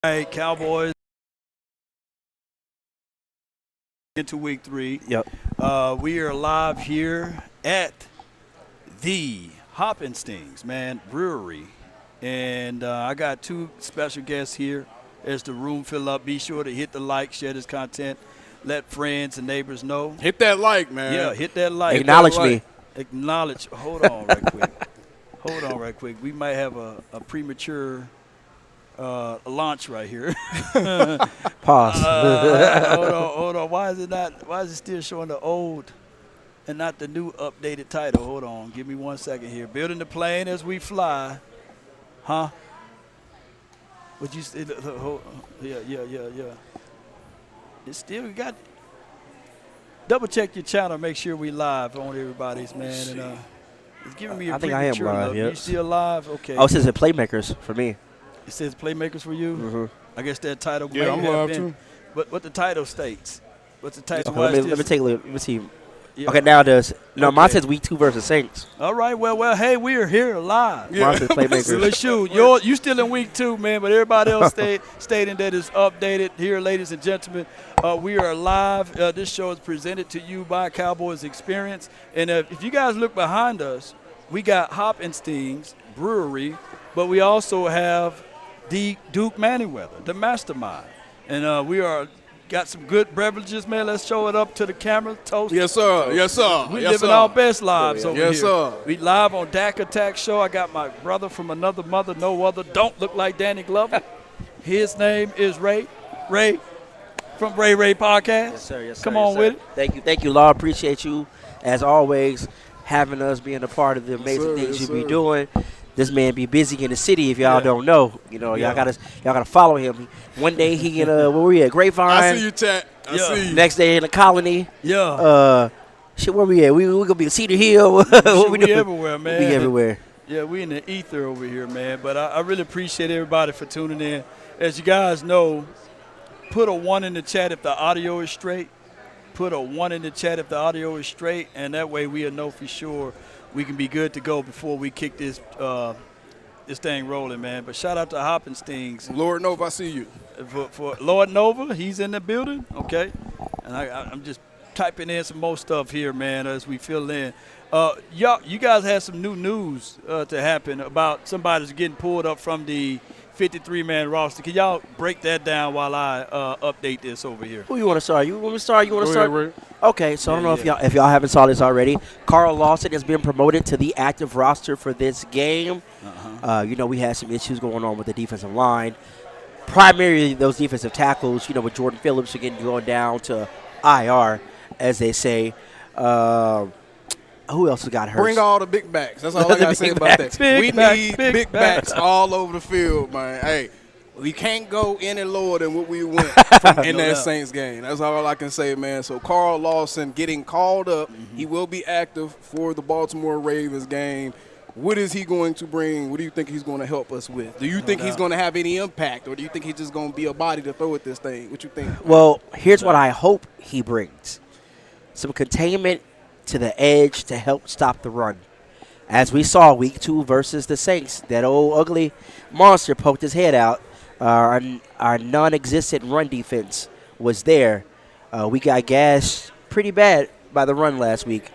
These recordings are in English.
All right, Cowboys into week 3. Yep. We are live here at the Hoppenstings, man, brewery. And I got two special guests here. As the room fill up, be sure to hit the like, share this content, let friends and neighbors know. Hit that like, man. Yeah, hit that like. Acknowledge me. Acknowledge. Hold on right quick. Hold on right quick. We might have a premature launch right here. Pause. Hold on. Why is it still showing the old and not the new updated title? Hold on. Give me 1 second here. Building the plane as we fly. Huh? Would you say, yeah. It's still, we got, double check your channel, make sure we live on everybody's, man. And it's giving me a I think I am live, yeah. yep. You still live? Okay. Oh, it says Playmakers for me. It says Playmakers for you? Mm-hmm. I guess that title may Yeah, I'm have live been. too. But what the title states? What's the title? Okay, let me take a look. Let me see. Yeah. Okay, now it does. No, Okay. mine says week 2 versus Saints. All right, well, hey, we are here live. Mine says Playmakers. Well, shoot, you still in week 2, man, but everybody else stating that it's updated here, ladies and gentlemen. We are live. This show is presented to you by Cowboys Experience. And if you guys look behind us, we got Hoppenstings Brewery, but we also have the Duke Manyweather, the mastermind. And we got some good beverages, man. Let's show it up to the camera. Toast. Yes, sir. Yes, sir. We yes, living sir. our best lives over Yes, here. sir. We live on Dak Attack Show. I got my brother from another mother, no other. Don't look like Danny Glover. His name is Ray. Ray from Ray Podcast. Yes, sir. Yes, sir. Come yes, on sir. with it. Thank you, Law. Appreciate you, as always, having us, being a part of the amazing sir. things Yes, you be sir. doing. This man be busy in the city. If y'all Yeah. don't know, y'all Yeah. gotta follow him. One day he in where we at? Grapevine. I see you, chat. I Yeah. see you. Next day in the Colony. Yeah. Shit, where we at? We gonna be at Cedar Hill. Shit, what we doing? everywhere, man. We everywhere. Yeah, we in the ether over here, man. But I really appreciate everybody for tuning in. As you guys know, put a 1 in the chat if the audio is straight. Put a 1 in the chat if the audio is straight, and that way we'll know for sure we can be good to go before we kick this thing rolling, man. But shout out to Hoppenstings. Lord Nova, I see you. For Lord Nova, he's in the building, okay? And I'm just typing in some more stuff here, man, as we fill in. You guys had some new news to happen about somebody's getting pulled up from the 53-man roster. Can y'all break that down while I update this over here? Who you want to start? You want to start? You want to Go start? ahead, Ray. Okay, so I don't know if y'all haven't saw this already. Carl Lawson has been promoted to the active roster for this game. We had some issues going on with the defensive line. Primarily those defensive tackles, with Jordan Phillips again going down to IR, as they say. Who else has got hurt? Bring all the big backs. That's all I got to say Big about backs. that. Big We backs, need big big backs. backs all over the field, man. Hey, we can't go any lower than what we went in No that doubt. Saints game. That's all I can say, man. So Carl Lawson getting called up. He will be active for the Baltimore Ravens game. What is he going to bring? What do you think he's going to help us with? Do you think he's doubt. going to have any impact, or do you think he's just going to be a body to throw at this thing? What you think? Well, here's what I hope he brings. Some containment to the edge to help stop the run. As we saw week 2 versus the Saints, that old ugly monster poked his head out. Our non-existent run defense was there. We got gashed pretty bad by the run last week.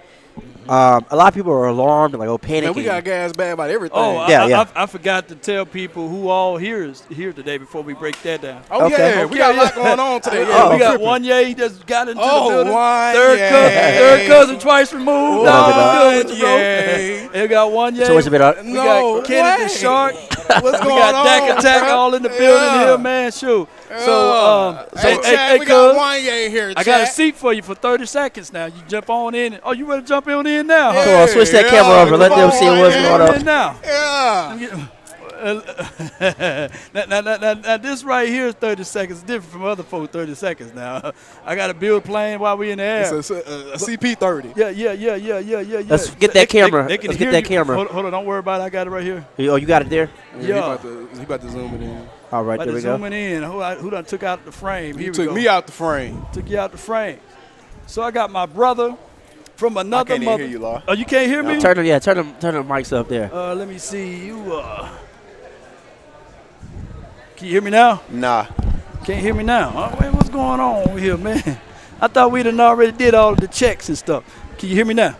A lot of people are alarmed and panicking. Man, we got gas bad about everything. Oh, Yeah. I forgot to tell people who all here today before we break that down. Oh, Okay. yeah. We got a lot going on today. Yeah, Yeah, we got tripping. Juanyeh. He just got into Oh, the building. Juanyeh. Third cousin twice removed. What up, Nah, we good with you, bro. Juanyeh. We got Juanyeh. So it's a bit We No got Kennedy way. the Shark. What's We going got on? Dak Attack bro? all in the building Yeah. here, man. Shoot. So, hey, Chad, we cuz, got Juanyeh here. I got a Chad. seat for you for 30 seconds now. You jump on in. Oh, you ready to jump on in now? Yeah. Come on, switch that camera over. Let them see what's going Jump on. in now. Yeah. Now, this right here is 30 seconds. It's different from other folks 30 seconds now. I got to build plane while we in the air. It's a CP30. Yeah. Let's get that camera. They can Let's get hear that you. camera. Hold on, don't worry about it. I got it right here. Oh, you got it there? Yeah. He about to zoom it in. All right, About there to we go. zooming in. Who done took out the frame? Here You we took go. me out the frame. Took you out the frame. So I got my brother from another can't even mother. hear you, Law. Oh, you can't hear me? Turn the mics up there. Let me see. You Can you hear me now? Nah. Can't hear me now. Oh, man, what's going on over here, man? I thought we done already did all of the checks and stuff. Can you hear me now?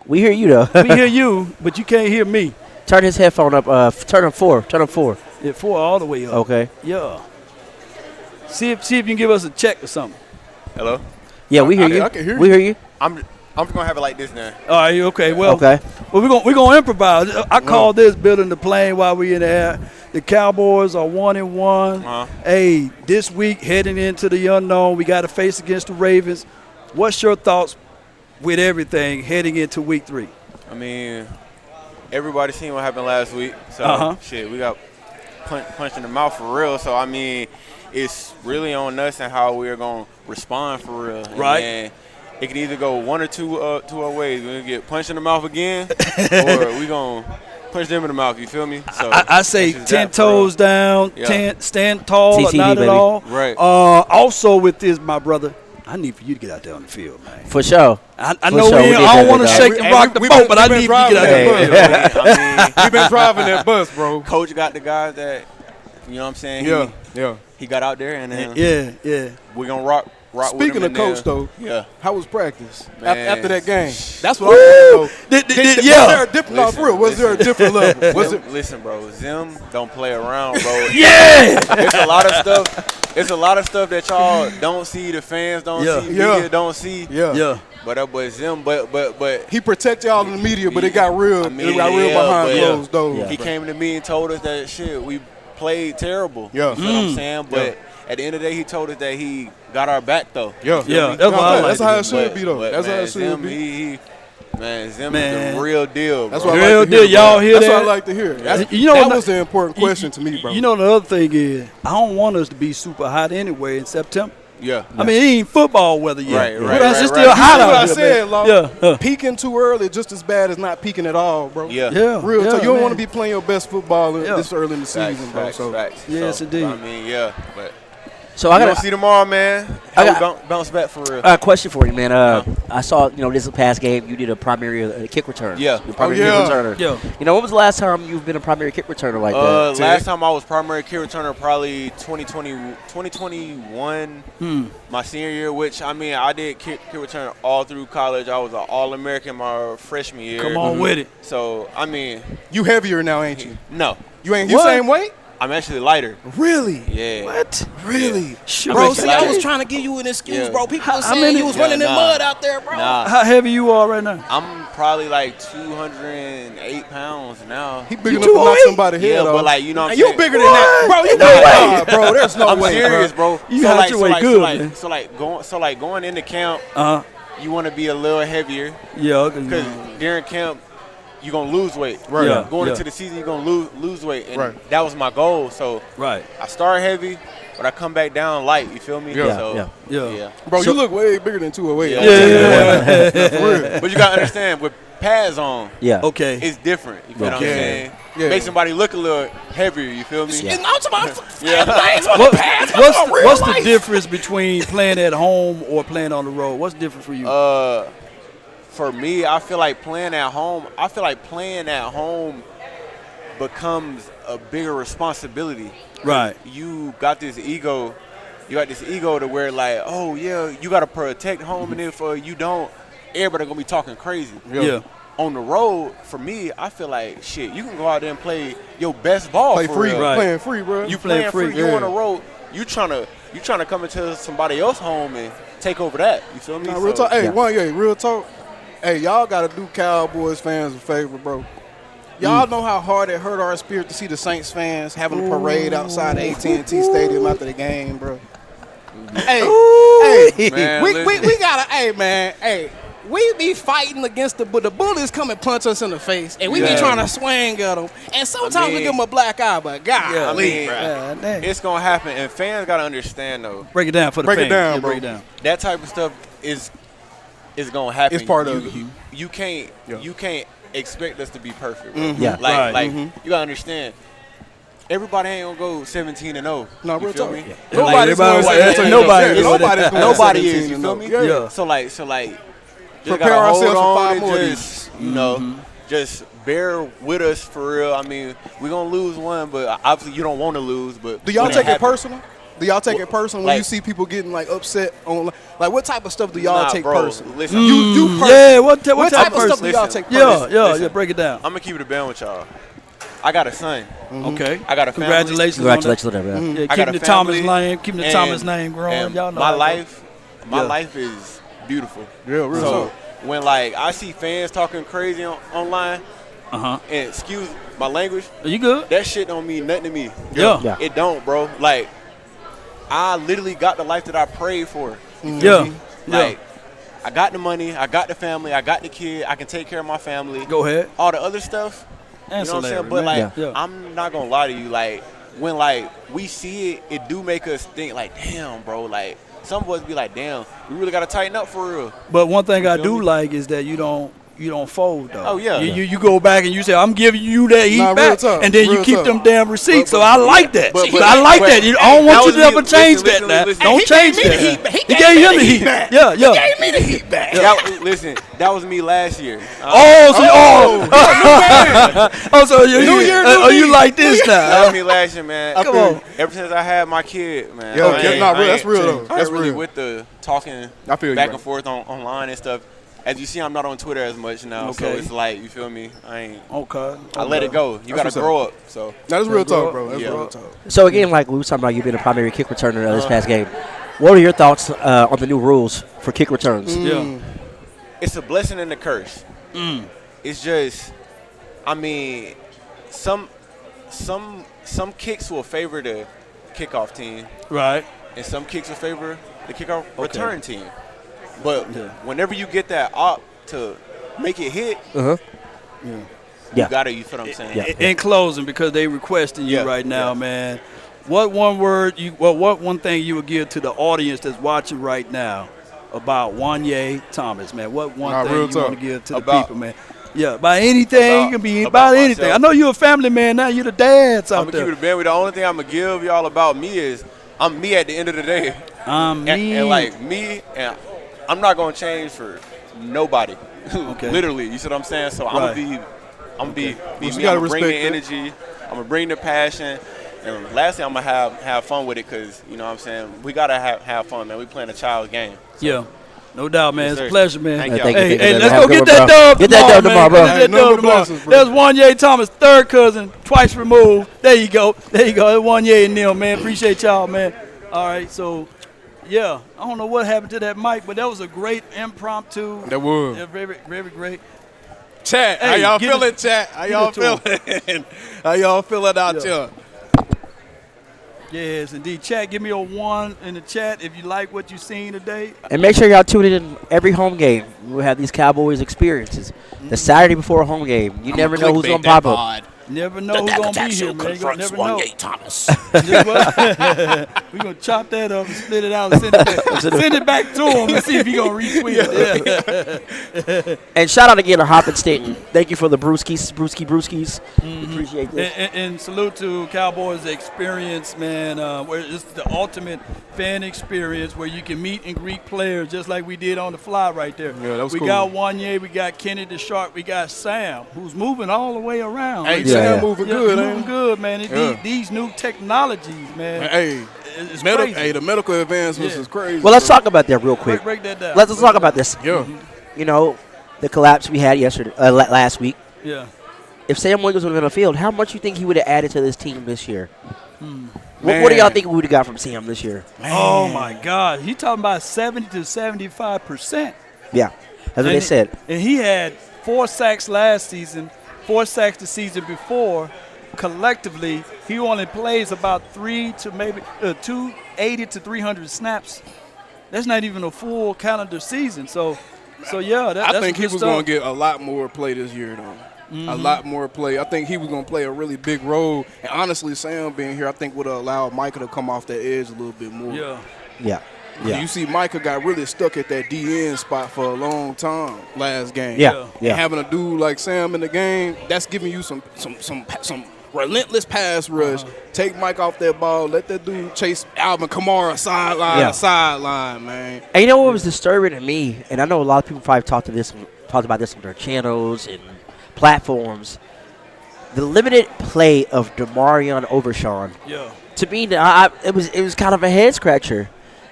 We hear you though. We hear you, but you can't hear me. Turn his headphone up. Turn him 4. Turn him 4. Yeah, 4 all the way up. Okay. Yeah. See if you can give us a check or something. Hello? Yeah, we hear you. I can hear We hear you. I'm just gonna have it like this now. All right, okay. Well, Okay. Well, we're gonna improvise. I call this building the plane while we in the air. The Cowboys are 1-1. Hey, this week heading into the unknown, we got to face against the Ravens. What's your thoughts with everything heading into week 3? I mean, everybody seen what happened last week. So shit, we got punched in the mouth for real. So I mean, it's really on us and how we're gonna respond for real. Right. And it can either go one or two ways. We're gonna get punched in the mouth again, or we gonna punch them in the mouth. You feel me? So I say 10 toes down, stand tall, TTD, not baby. at all. Right. Also with this, my brother, I need for you to get out there on the field, man. For sure. I For know sure, we did I don't that, want to dog. shake and rock the boat, but I need for you to get out there on the field. I mean, We've been driving that bus, bro. Coach got the guys that, you know what I'm saying? Yeah. He got out there, and then Yeah. we're gonna rock with Speaking him of coach, though, yeah. how was practice Man. after that game? That's what I want to know. Was there a different? No, for real. Was there a different level? Was it? Listen, bro. Zim don't play around, bro. Yeah. It's a lot of stuff. It's a lot of stuff that y'all don't see. The fans don't see. Media don't see. Yeah. But that boy Zim, but He protected y'all in the media, but it got real. I mean, it got real behind closed doors. he came to me and told us that shit. We played terrible. Yeah. You know what I'm saying? But at the end of the day, he told us that he got our back, though. Yeah, that's what I like. That's how it to should be, though. But, That's how man, it should Zim, be. Zim is the real deal, bro. That's what I Real like to deal. hear, bro. Y'all hear That's that? what I like to hear. That was the important question to me, bro. You know, the other thing is, I don't want us to be super hot anyway in September. Yeah. I mean, it ain't football weather yet. Right, But it's still You hot see what out I here, said, man. Law? Yeah. Peaking too early just as bad as not peaking at all, bro. Yeah. Real Yeah, talk. You don't man. want to be playing your best football Yeah. this early in the season, bro. Facts, So facts. Yes, So, indeed. I mean, yeah. But So I we got gonna see tomorrow, man. I How got- we bounce back for real. a question for you, man. I saw, this past game you did a primary kick return. Yeah. You're a primary yeah. kick returner. Yeah. When was the last time you've been a primary kick returner like that? Last time I was primary kick returner probably 2021, my senior year, which, I mean, I did kick return all through college. I was an All-American my freshman year. Come on with it. So, I mean, you heavier now, ain't you? no. You ain't you What? same weight? I'm actually lighter. Really? Yeah. What? Really? Shoot. Bro, I'm see, I was excited. trying to give you an excuse, Yeah. bro. People was How saying many- you was running in nah. mud out there, bro. Nah. How heavy you are right now? I'm probably like 208 pounds now. He big You enough to knock 208? somebody's head Yeah, off. but like, you know what I'm You saying? bigger than that, bro. You No bigger way. than bro. There's no I'm way, serious, bro. You got your weight good, man. So like going into camp, Uh-huh. you want to be a little heavier Yeah. because during camp you're gonna lose weight. Right. Yeah. Going into the season, you're gonna lose weight, and Right. that was my goal. So Right. I start heavy, but I come back down light. You feel me? Yeah. So, Yeah. Bro, So- you look way bigger than 208. Yeah. I'm telling you. For real. But you gotta understand, with pads on, Yeah. Okay. it's different. You feel what I'm Yeah. saying? Yeah. Make somebody look a little heavier. You feel me? Yeah. What's the difference between playing at home or playing on the road? What's different for you? For me, I feel like playing at home. Becomes a bigger responsibility. Right. You got this ego. You got this ego to where like, oh yeah, you got to protect home, and if you don't, everybody gonna be talking crazy. Yeah. On the road, for me, I feel like shit. You can go out there and play your best ball. Play for free, real. Right. playing free, bro. You playing playing free. free, You yeah. on the road. You trying to come into somebody else's home and take over that. You feel me? Nah, real So- talk. Hey, Yeah. Juanyeh, real talk. Hey, y'all got to do Cowboys fans a favor, bro. Y'all know how hard it hurt our spirit to see the Saints fans having a parade outside the AT&T Stadium after the game, bro. Hey, Man, we listen. gotta. Hey, man, hey. We be fighting against the bullies come and punch us in the face, and we be Yeah. trying to swing at them. And sometimes we mean- give them a black eye, but God, I mean, God dang. it's gonna happen, and fans gotta understand though. Break it down for the Break it fans. down, Yeah, bro. break it down. That type of stuff is gonna happen. It's part you, of it. You can't Yeah. you can't expect us to be perfect. Bro. Yeah. Like Right. you gotta understand. Everybody ain't gonna go 17-0. No, you real feel talk. me? Nobody's everybody- going yeah, 17-0. nobody- Yeah, nobody's going Nobody 17-0. is. You feel me? Yeah. Yeah. So like, just Prepare gotta hold ourselves for on 5 and more of just, you know, just bear with us for real. I mean, we're going to lose one, but obviously you don't want to lose. But Do y'all when take it happens- personal? Do y'all take it personal when like- you see people getting like upset on like what type of stuff do y'all Nah, take bro, personal? listen. You personal. Yeah, what What type of person? stuff do y'all Listen. take personal? Yeah, break it down. I'm going to keep it a band with y'all. I got a son. Okay. I got a family. Congratulations. Congratulations on that, man. On that. Yeah, I got keeping a the Thomas family, name, keeping the and- Thomas name growing. and Y'all know my that. life is beautiful. Yeah, real So talk. when like I see fans talking crazy online, Uh-huh. and excuse my language, Are you good? that shit don't mean nothing to me. Yeah. Yeah. It don't, bro. Like I literally got the life that I prayed for. You feel Yeah. me? Yeah. Like I got the money, I got the family, I got the kid, I can take care of my family. Go ahead. All the other stuff, you know what I'm Ancillary, saying? But man. like, Yeah. I'm not gonna lie to you. Like, when like we see it, it do make us think like, damn, bro. Like, some of us be like, damn, we really gotta tighten up for real. But one thing I feel do me? like is that you don't fold though. Oh, yeah. You go back and you say I'm giving you that heat Nah, real back, talk, and then you real keep talk. them damn receipts. But- so I like that. but- I like but- that. I don't want that you was to ever me. change Listen, that. listen. Now. Don't change that. He gave him the heat. Yeah. Gave me the heat back. Listen, that was me last year. So you New year, new you me. like this That now? was me last year, man. Come Come on. Ever since I had my kid, man. Yeah, I yeah, ain't- nah, I real, ain't- that's real, though. I ain't That's really real. with the talking I feel you, back bro. and forth online and stuff. As you see, I'm not on Twitter as much now, so Okay. it's like, you feel me? Okay. I let it go. You got to what's grow up. So That's real talk, bro. That's Yeah. real talk. So again, like we were talking about, you being a primary kick returner this past game. What are your thoughts on the new rules for kick returns? Yeah. it's a blessing and a curse. It's just, I mean, some kicks will favor the kickoff team, Right. and some kicks will favor the kickoff return team. But whenever you get that op to make it hit, Yeah. you gotta. You feel what I'm saying? Yeah. In closing, because they requesting you Yeah, right now, yeah. man. What one thing you would give to the audience that's watching right now about Juanyeh Thomas, man? What one Nah, thing real you talk. want to give to the About- people, man? Yeah, about anything. About- It can be about about anything. myself. I know you're a family man now. You're the dads I'm out gonna keep there. it a band. The only thing I'm gonna give y'all about me is I'm me at the end of the day. And like me, and I'm not gonna change for nobody. Okay. Literally, you see what I'm saying? So I'm Right. gonna be you me. gotta I'm gonna bring the respect energy. I'm gonna bring the passion. And lastly, I'm gonna have fun with it, because you know what I'm saying, we gotta have fun, man. We playing a child's game. Yeah. No doubt, man. Yes, it's a sir. pleasure, man. Thank y'all. Thank you, Hey, thank you, hey, man. let's Have go a good get one, that bro. dub Get that tomorrow, dub tomorrow, bro. man. Get that Hey, number dub tomorrow. blessings, bro. That's Juanyeh Thomas, third cousin, twice removed. There you go. That's Juanyeh and them, man. Appreciate y'all, man. All right, so, yeah. I don't know what happened to that mic, but that was a great impromptu. That was. Yeah, very, very great. Chat, how Hey, y'all give it- feeling, chat? How give y'all it to feeling? How y'all feeling out Yeah. there? Yes, indeed. Chat, give me a 1 in the chat if you like what you seen today. And make sure y'all tune in every home game. We'll have these Cowboys experienges. The Saturday before a home game. You never know who's going to pop up. Never know who's going to be here, man. You never know. Thomas. We're going to chop that up and split it out and send it back, send it back to him and see if he's going to retweet it. And shout out again to Hop and Stanton. Thank you for the brewskis. Appreciate this. And salute to Cowboys experience, man, where it's the ultimate fan experience where you can meet and greet players just like we did on the fly right there. Yeah, that was we cool. got Juanyeh, we got Kenny the Shark, we got Sam, who's moving all the way around. Hey, Yeah, Sam yeah. moving Yeah, good, moving ain't good, man. Yeah. These new technologies, man, Hey, it's crazy. hey, the medical advancements Yeah. is crazy. Well, let's talk about that real quick. Break that down. Let's talk about this. Yeah. You know, the collapse we had yesterday, last week. Yeah. If Sam Williams would have been on the field, how much you think he would have added to this team this year? What do Man. y'all think we would have got from Sam this year? Oh my God, he talking about 70 to 75%. Yeah, that's what they said. And he had 4 sacks last season, 4 sacks the season before. Collectively, he only plays about 280 to 300 snaps. That's not even a full calendar season. So yeah, that's I think he good was stuff. going to get a lot more play this year, though. A lot more play. I think he was going to play a really big role. And honestly, Sam being here, I think would have allowed Micah to come off that edge a little bit more. Yeah. Yeah, yeah, You see, Micah got really stuck at that DN spot for a long time last game. yeah, And yeah. having a dude like Sam in the game, that's giving you some relentless pass rush. Take Mike off that ball. Let that dude chase Alvin Kamara sideline Yeah. to sideline, man. And you know what was disturbing to me, and I know a lot of people probably talked about this on their channels and platforms. The limited play of Demarion Overshawn. Yeah. To me, it was kind of a head scratcher.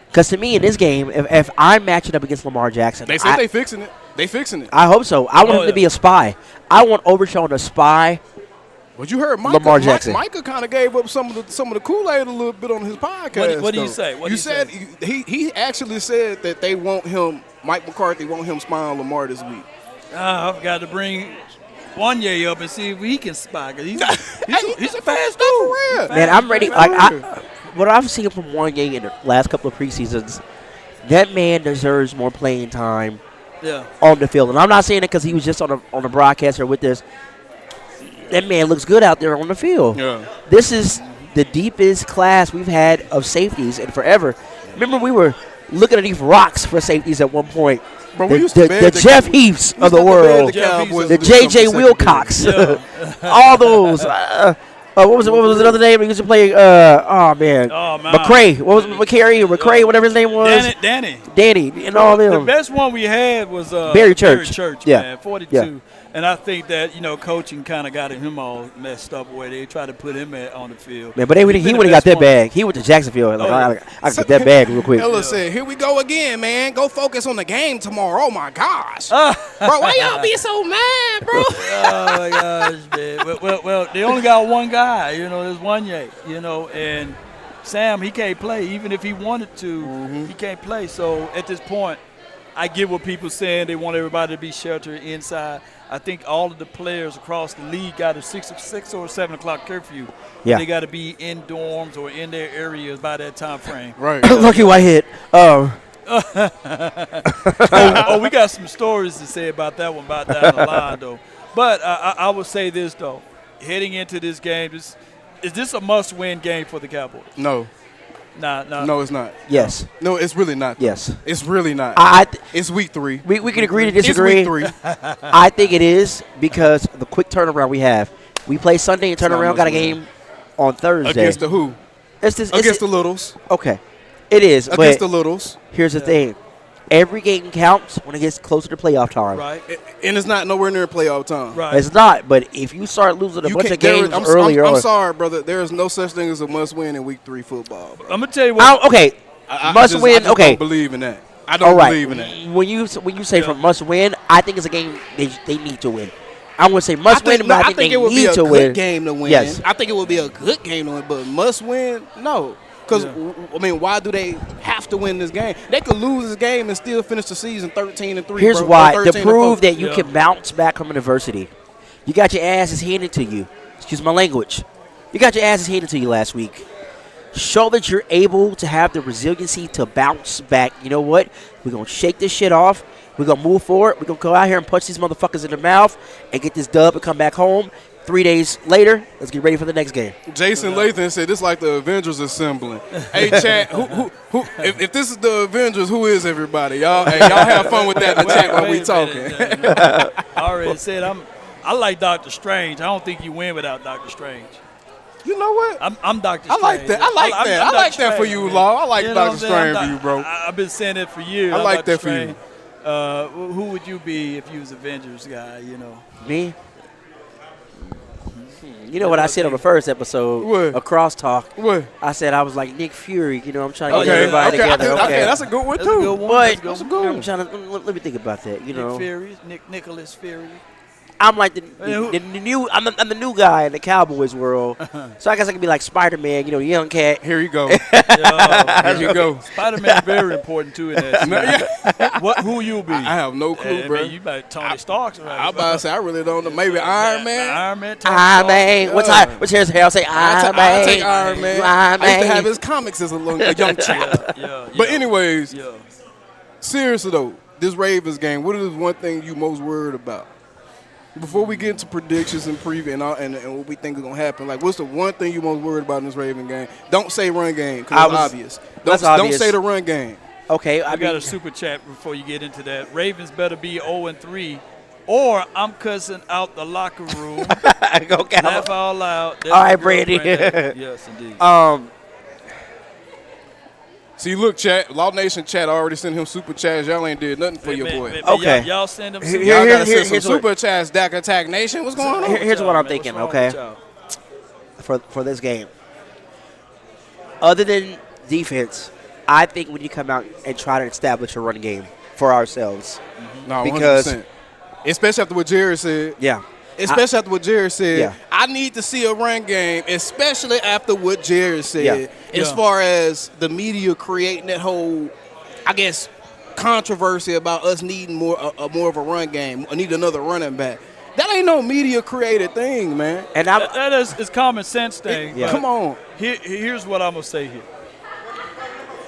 Because to me, in this game, if I'm matching up against Lamar Jackson, They said they fixing it. They fixing it. I hope so. I want him to be a spy. I want Overshawn to spy. But you heard Micah, Lamar Jackson. Micah kind of gave up some of the Kool-Aid a little bit on his podcast. What do you say? You said he actually said that they want him. Mike McCarthy want him spying on Lamar this week. I've got to bring Juanyeh up and see if he can spy. Cause he's a fast dude. Man, I'm ready. What I've seen from Juanyeh in the last couple of preseasons, that man deserves more playing time on the field. And I'm not saying it because he was just on the broadcast or with this. That man looks good out there on the field. Yeah. This is the deepest class we've had of safeties in forever. Remember, we were looking at these rocks for safeties at one point. Bro, the Jeff Heaths of the world, the J.J. Wilcox, all those. What was another name he used to play? McCray. What was McCray, whatever his name was? Danny, and all them. The best one we had was Barry Church. Man, 42. Yeah. And I think that, coaching kind of got him all messed up where they tried to put him on the field. Man, but he would have got that bag. He went to Jacksonville. I could get that bag real quick. Ella said, here we go again, man. Go focus on the game tomorrow. Oh, my gosh. Bro, why y'all be so mad, bro? Oh, my gosh, man. Well, they only got one guy, there's Juanyeh, and Sam, he can't play. Even if he wanted to, he can't play. So, at this point, I get what people saying. They want everybody to be sheltered inside. I think all of the players across the league got a 6 or 7 o'clock curfew. Yeah. They got to be in dorms or in their areas by that time frame. Right. Lucky Whitehead. We got some stories to say about that one down the line, though. But I will say this, though. Heading into this game, is this a must-win game for the Cowboys? No. Nah. No, it's not. Yes. No, it's really not. Yes. It's really not. It's week 3. We can agree to disagree. It's week 3. I think it is because the quick turnaround we have. We play Sunday and turn around, got a game on Thursday. Against the who? Against the Littles. Okay. It is. Against the Littles. Here's the thing. Every game counts when it gets closer to playoff time. Right. And it's not nowhere near playoff time. Right. It's not, but if you start losing a bunch of games earlier I'm sorry, brother. There is no such thing as a must-win in week 3 football, bro. I'm going to tell you what. Okay. Must win. I don't believe in that. I don't believe in that. When you say from must win, I think it's a game they need to win. I wouldn't say must win, but I think they need to win. it would be a good game to win. Yes. I think it would be a good game to win, but must win, no. Because, why do they have to win this game? They could lose this game and still finish the season 13-3. Here's why. To prove that you can bounce back from adversity. You got your asses handed to you. Excuse my language. You got your asses handed to you last week. Show that you're able to have the resiliency to bounce back. You know what? We're going to shake this shit off. We're going to move forward. We're going to go out here and punch these motherfuckers in the mouth and get this dub and come back home. 3 days later, let's get ready for the next game. Jason Lathan said this like the Avengers assembling. Hey, chat, who if this is the Avengers, who is everybody? Y'all have fun with that in the chat while we talking. I already said I like Doctor Strange. I don't think you win without Doctor Strange. You know what? I'm Doctor Strange. I like that. I like that for you, Law. I like Doctor Strange for you, bro. I've been saying it for years. I like that for you. Who would you be if you was Avengers guy? Me? You know what I said on the first episode of Crosstalk? What? I said I was like Nick Fury. I'm trying to get everybody together. Okay, that's a good one, too. That's a good one. I'm trying to let me think about that. Nick Fury, Nicholas Fury. I'm like the new. I'm the new guy in the Cowboys world, so I guess I could be like Spider-Man. Young cat. Here you go. Here you go. Spider-Man very important too in that. Who you be? I have no clue, bro. You like Tony Stark's right? I'm about to say I really don't know. Maybe Iron Man. Iron Man. Iron Man. What's his hair? Say Iron Man. I take Iron Man. I used to have his comics as a young chap. But anyways, seriously though, this Ravens game. What is one thing you most worried about? Before we get into predictions and preview and what we think is going to happen, what's the one thing you're most worried about in this Raven game? Don't say run game, because it's obvious. Don't say the run game. Okay. I got a super chat before you get into that. Ravens better be 0-3, or I'm cussing out the locker room. Laugh all loud. All right, Brandy. Yes, indeed. See, look, chat. Law Nation chat already sent him super chats. Y'all ain't did nothing for your boy. Man, Okay. Y'all send them. Y'all gotta send some super chats. Dak Attack Nation. What's going on? Here's what I'm thinking. Okay. For this game, other than defense, I think we need to come out and try to establish a run game for ourselves. No, because 100%. Especially after what Jared said. Yeah. Especially after what Jared said. Yeah. I need to see a run game, especially after what Jared said. Yeah. As far as the media creating that whole, I guess, controversy about us needing more of a run game. I need another running back. That ain't no media created thing, man. And that is it's common sense thing. Yeah. Come on. Here's what I'm gonna say here.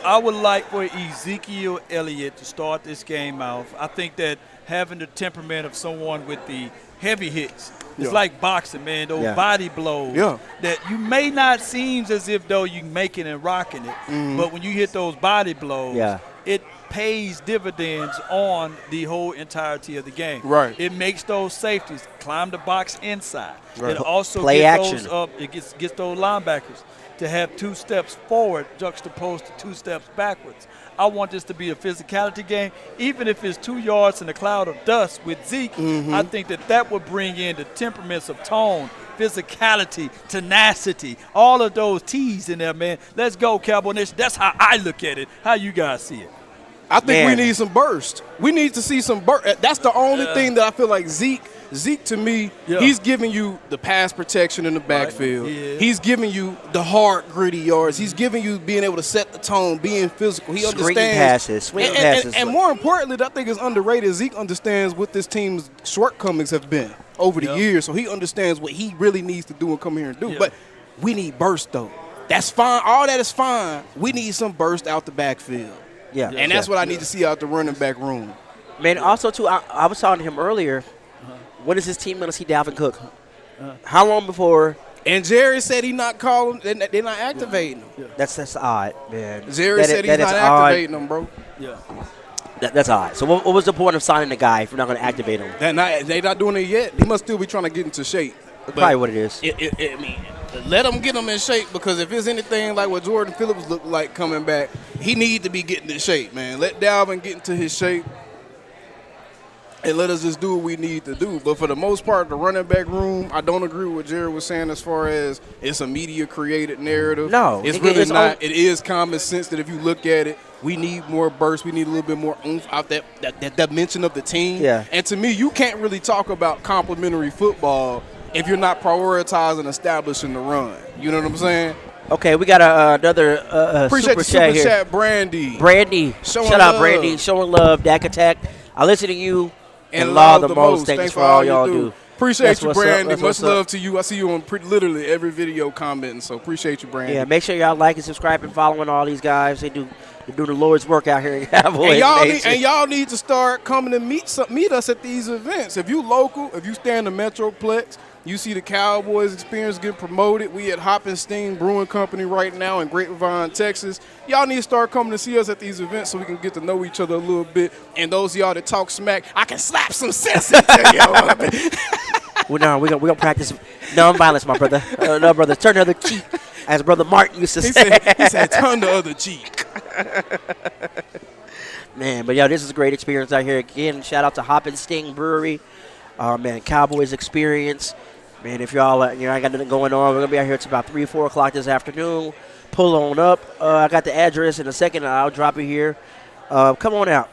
I would like for Ezekiel Elliott to start this game off. I think that having the temperament of someone with the heavy hits, it's like boxing, man. Those body blows that you may not seem as if though you making and rocking it, but when you hit those body blows, it pays dividends on the whole entirety of the game. Right. It makes those safeties climb the box inside. Right. It also Play gets action. those up. It gets those linebackers to have 2 steps forward juxtaposed to 2 steps backwards. I want this to be a physicality game. Even if it's 2 yards in a cloud of dust with Zeke, I think that would bring in the temperaments of tone, physicality, tenacity, all of those T's in there, man. Let's go, Cowboy Nation. That's how I look at it. How you guys see it? I think we need some burst. We need to see some burst. That's the only thing that I feel like Zeke to me, he's giving you the pass protection in the backfield. Yeah. He's giving you the hard, gritty yards. He's giving you being able to set the tone, being physical. He understands. Swing passes. And more importantly, I think is underrated, Zeke understands what this team's shortcomings have been over the years. So he understands what he really needs to do and come here and do. Yeah. But we need burst, though. That's fine. All that is fine. We need some burst out the backfield. Yeah. And that's what I need to see out the running back room. Man, also, too, I was talking to him earlier. When is his team going to see Dalvin Cook? How long before? And Jerry said he's not calling. They're not activating him. Yeah. That's odd, man. Jerry said he's not activating them, bro. Yeah. That's odd. So what was the point of signing the guy if you're not going to activate him? They're not doing it yet. He must still be trying to get into shape. That's probably what it is. I mean, let him get him in shape, because if it's anything like what Jordan Phillips looked like coming back, he need to be getting in shape, man. Let Dalvin get into his shape. And let us just do what we need to do. But for the most part, the running back room, I don't agree with what Jared was saying as far as it's a media-created narrative. No. It's really not. It is common sense that if you look at it, we need more burst. We need a little bit more oomph out that dimension of the team. Yeah. And to me, you can't really talk about complimentary football if you're not prioritizing establishing the run. You know what I'm saying? Okay, we got another Appreciate super the super here. chat, Brandy. Shout out, Brandy. Showing love, Dak Attack. I listen to you and love the most. Thanks for all y'all do. Appreciate you, Brandy. Much love to you. I see you on literally every video commenting, so appreciate you, Brandy. Yeah, make sure y'all like and subscribe and following all these guys. They do the Lord's work out here in Cowboys. And y'all need to start coming to meet us at these events. If you local, if you stay in the Metroplex, you see the Cowboys experience get promoted. We at Hop and Sting Brewing Company right now in Grapevine, Texas. Y'all need to start coming to see us at these events so we can get to know each other a little bit. And those of y'all that talk smack, I can slap some sense into y'all. Well, no, we're gonna practice nonviolence, my brother. No, brother, turn the other cheek, as Brother Martin used to say. He said, turn the other cheek. Man, but yeah, this is a great experience out here. Again, shout out to Hop and Sting Brewery. Man, Cowboys experience. Man, if y'all, I got nothing going on, we're going to be out here. It's about 3 or 4 o'clock this afternoon. Pull on up. I got the address in a second. I'll drop it here. Come on out.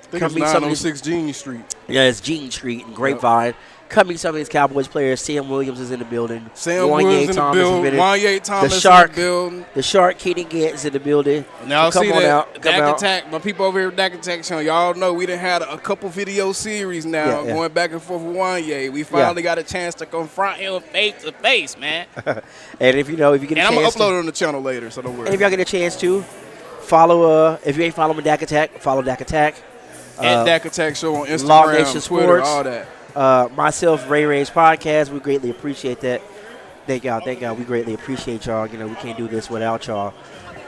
I think it's 906 Jean Street. Yeah, it's Jean Street in Grapevine. Yep. Come meet some of these Cowboys players. Sam Williams is in the building. Sam Williams in the building. Juanyeh Thompson in the building. The Shark, Keaton Gantz in the building. Now so see come on that out. Dak Attack. My people over here at Dak Attack channel, y'all know we done had a couple video series now going back and forth with Juanyeh. We finally got a chance to confront him face to face, man. And if you get a chance, I'm gonna upload it on the channel later, so don't worry. And if y'all get a chance to follow, if you ain't following Dak Attack, follow Dak Attack. At Dak Attack Show on Instagram, Law Nation Twitter, Sports, all that. Myself, Ray's podcast. We greatly appreciate that. Thank y'all. We greatly appreciate y'all. We can't do this without y'all.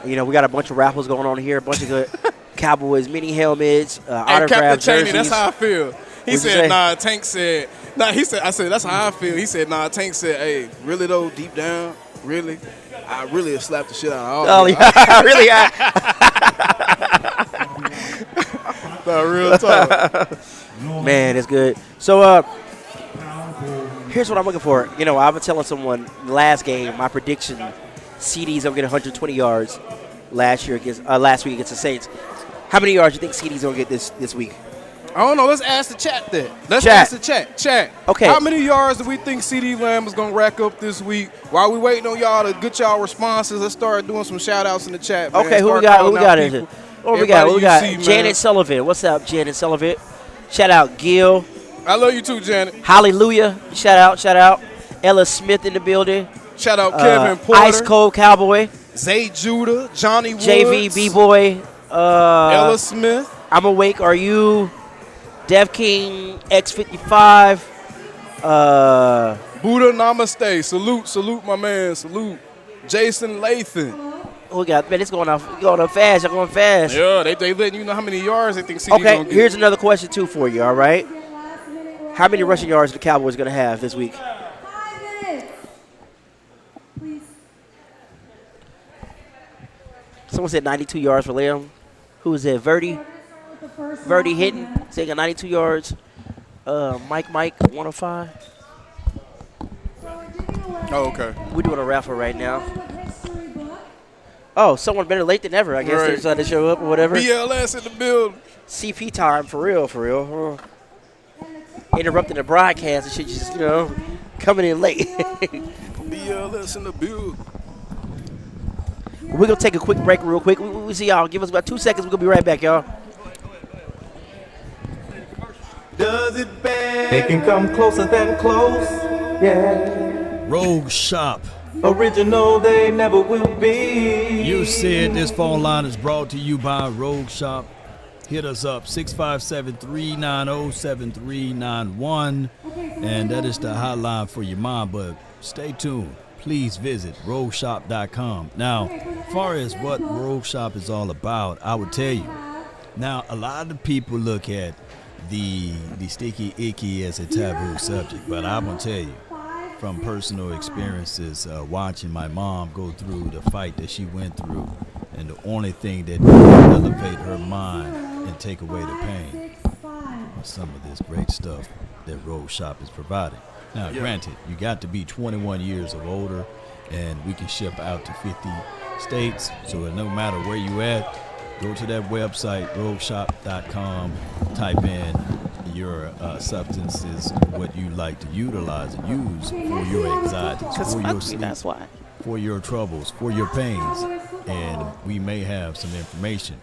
We got a bunch of raffles going on here. A bunch of good Cowboys mini helmets, autographed jerseys. That's how I feel. He said, nah, Tank said, nah, he said, I said, that's how I feel. He said, nah, Tank said, hey, really though, deep down, really, I really have slapped the shit out of all of you. Yeah, really. Not real talk. Man, it's good. So, here's what I'm looking for. You know, I've been telling someone last game, my prediction, CeeDee's going to get 120 yards last week against the Saints. How many yards do you think CeeDee's going to get this week? I don't know. Let's ask the chat then. Let's ask the chat. Chat. Okay. How many yards do we think CeeDee Lamb is going to rack up this week? While we waiting on y'all to get y'all responses, let's start doing some shout-outs in the chat, man. Okay, who we got in here? What we got? Janet Sullivan. What's up, Janet Sullivan? Shout out, Gil. I love you too, Janet. Hallelujah. Shout out. Ella Smith in the building. Shout out Kevin Porter. Ice Cold Cowboy. Zay Judah. Johnny Woods. JV B-Boy. Ella Smith. I'm Awake. Are you? Dev King X55. Buddha Namaste. Salute, my man. Salute. Jason Lathan. Oh, we got, man, it's going on fast. You're going fast. Yeah, they letting you know how many yards they think CeeDee's going to get. Okay, here's another question, too, for you, all right? How many rushing yards are the Cowboys going to have this week? 5 minutes. Please. Someone said 92 yards for Lamb. Who is that? Verity? Verity hitting. Saying 92 yards. Mike, 105. Oh, okay. We're doing a raffle right now. Oh, someone better late than ever. I guess they decided to show up or whatever. BLS in the building. CP time, for real. Interrupting the broadcast and shit, just, coming in late. BLS in the building. We're going to take a quick break real quick. We'll see y'all. Give us about 2 seconds. We're going to be right back, y'all. Does it bad? They can come closer than close. Yeah. Rogue Shop. Original, they never will be. You said this phone line is brought to you by Rogue Shop. Hit us up, 657-390-7391. And that is the hotline for your mom. But stay tuned. Please visit rogueshop.com. Now, as far as what Rogue Shop is all about, I would tell you. Now, a lot of people look at the sticky icky as a taboo subject, but I'm going to tell you, from personal experiences, watching my mom go through the fight that she went through, and the only thing that would elevate her mind and take away the pain was some of this great stuff that Rogue Shop is providing. Now, granted, you got to be 21 years or older, and we can ship out to 50 states, so no matter where you at, go to that website, rogueshop.com, type in your substances, what you like to utilize and use for your anxieties, for your sleep, for your troubles, for your pains, and we may have some information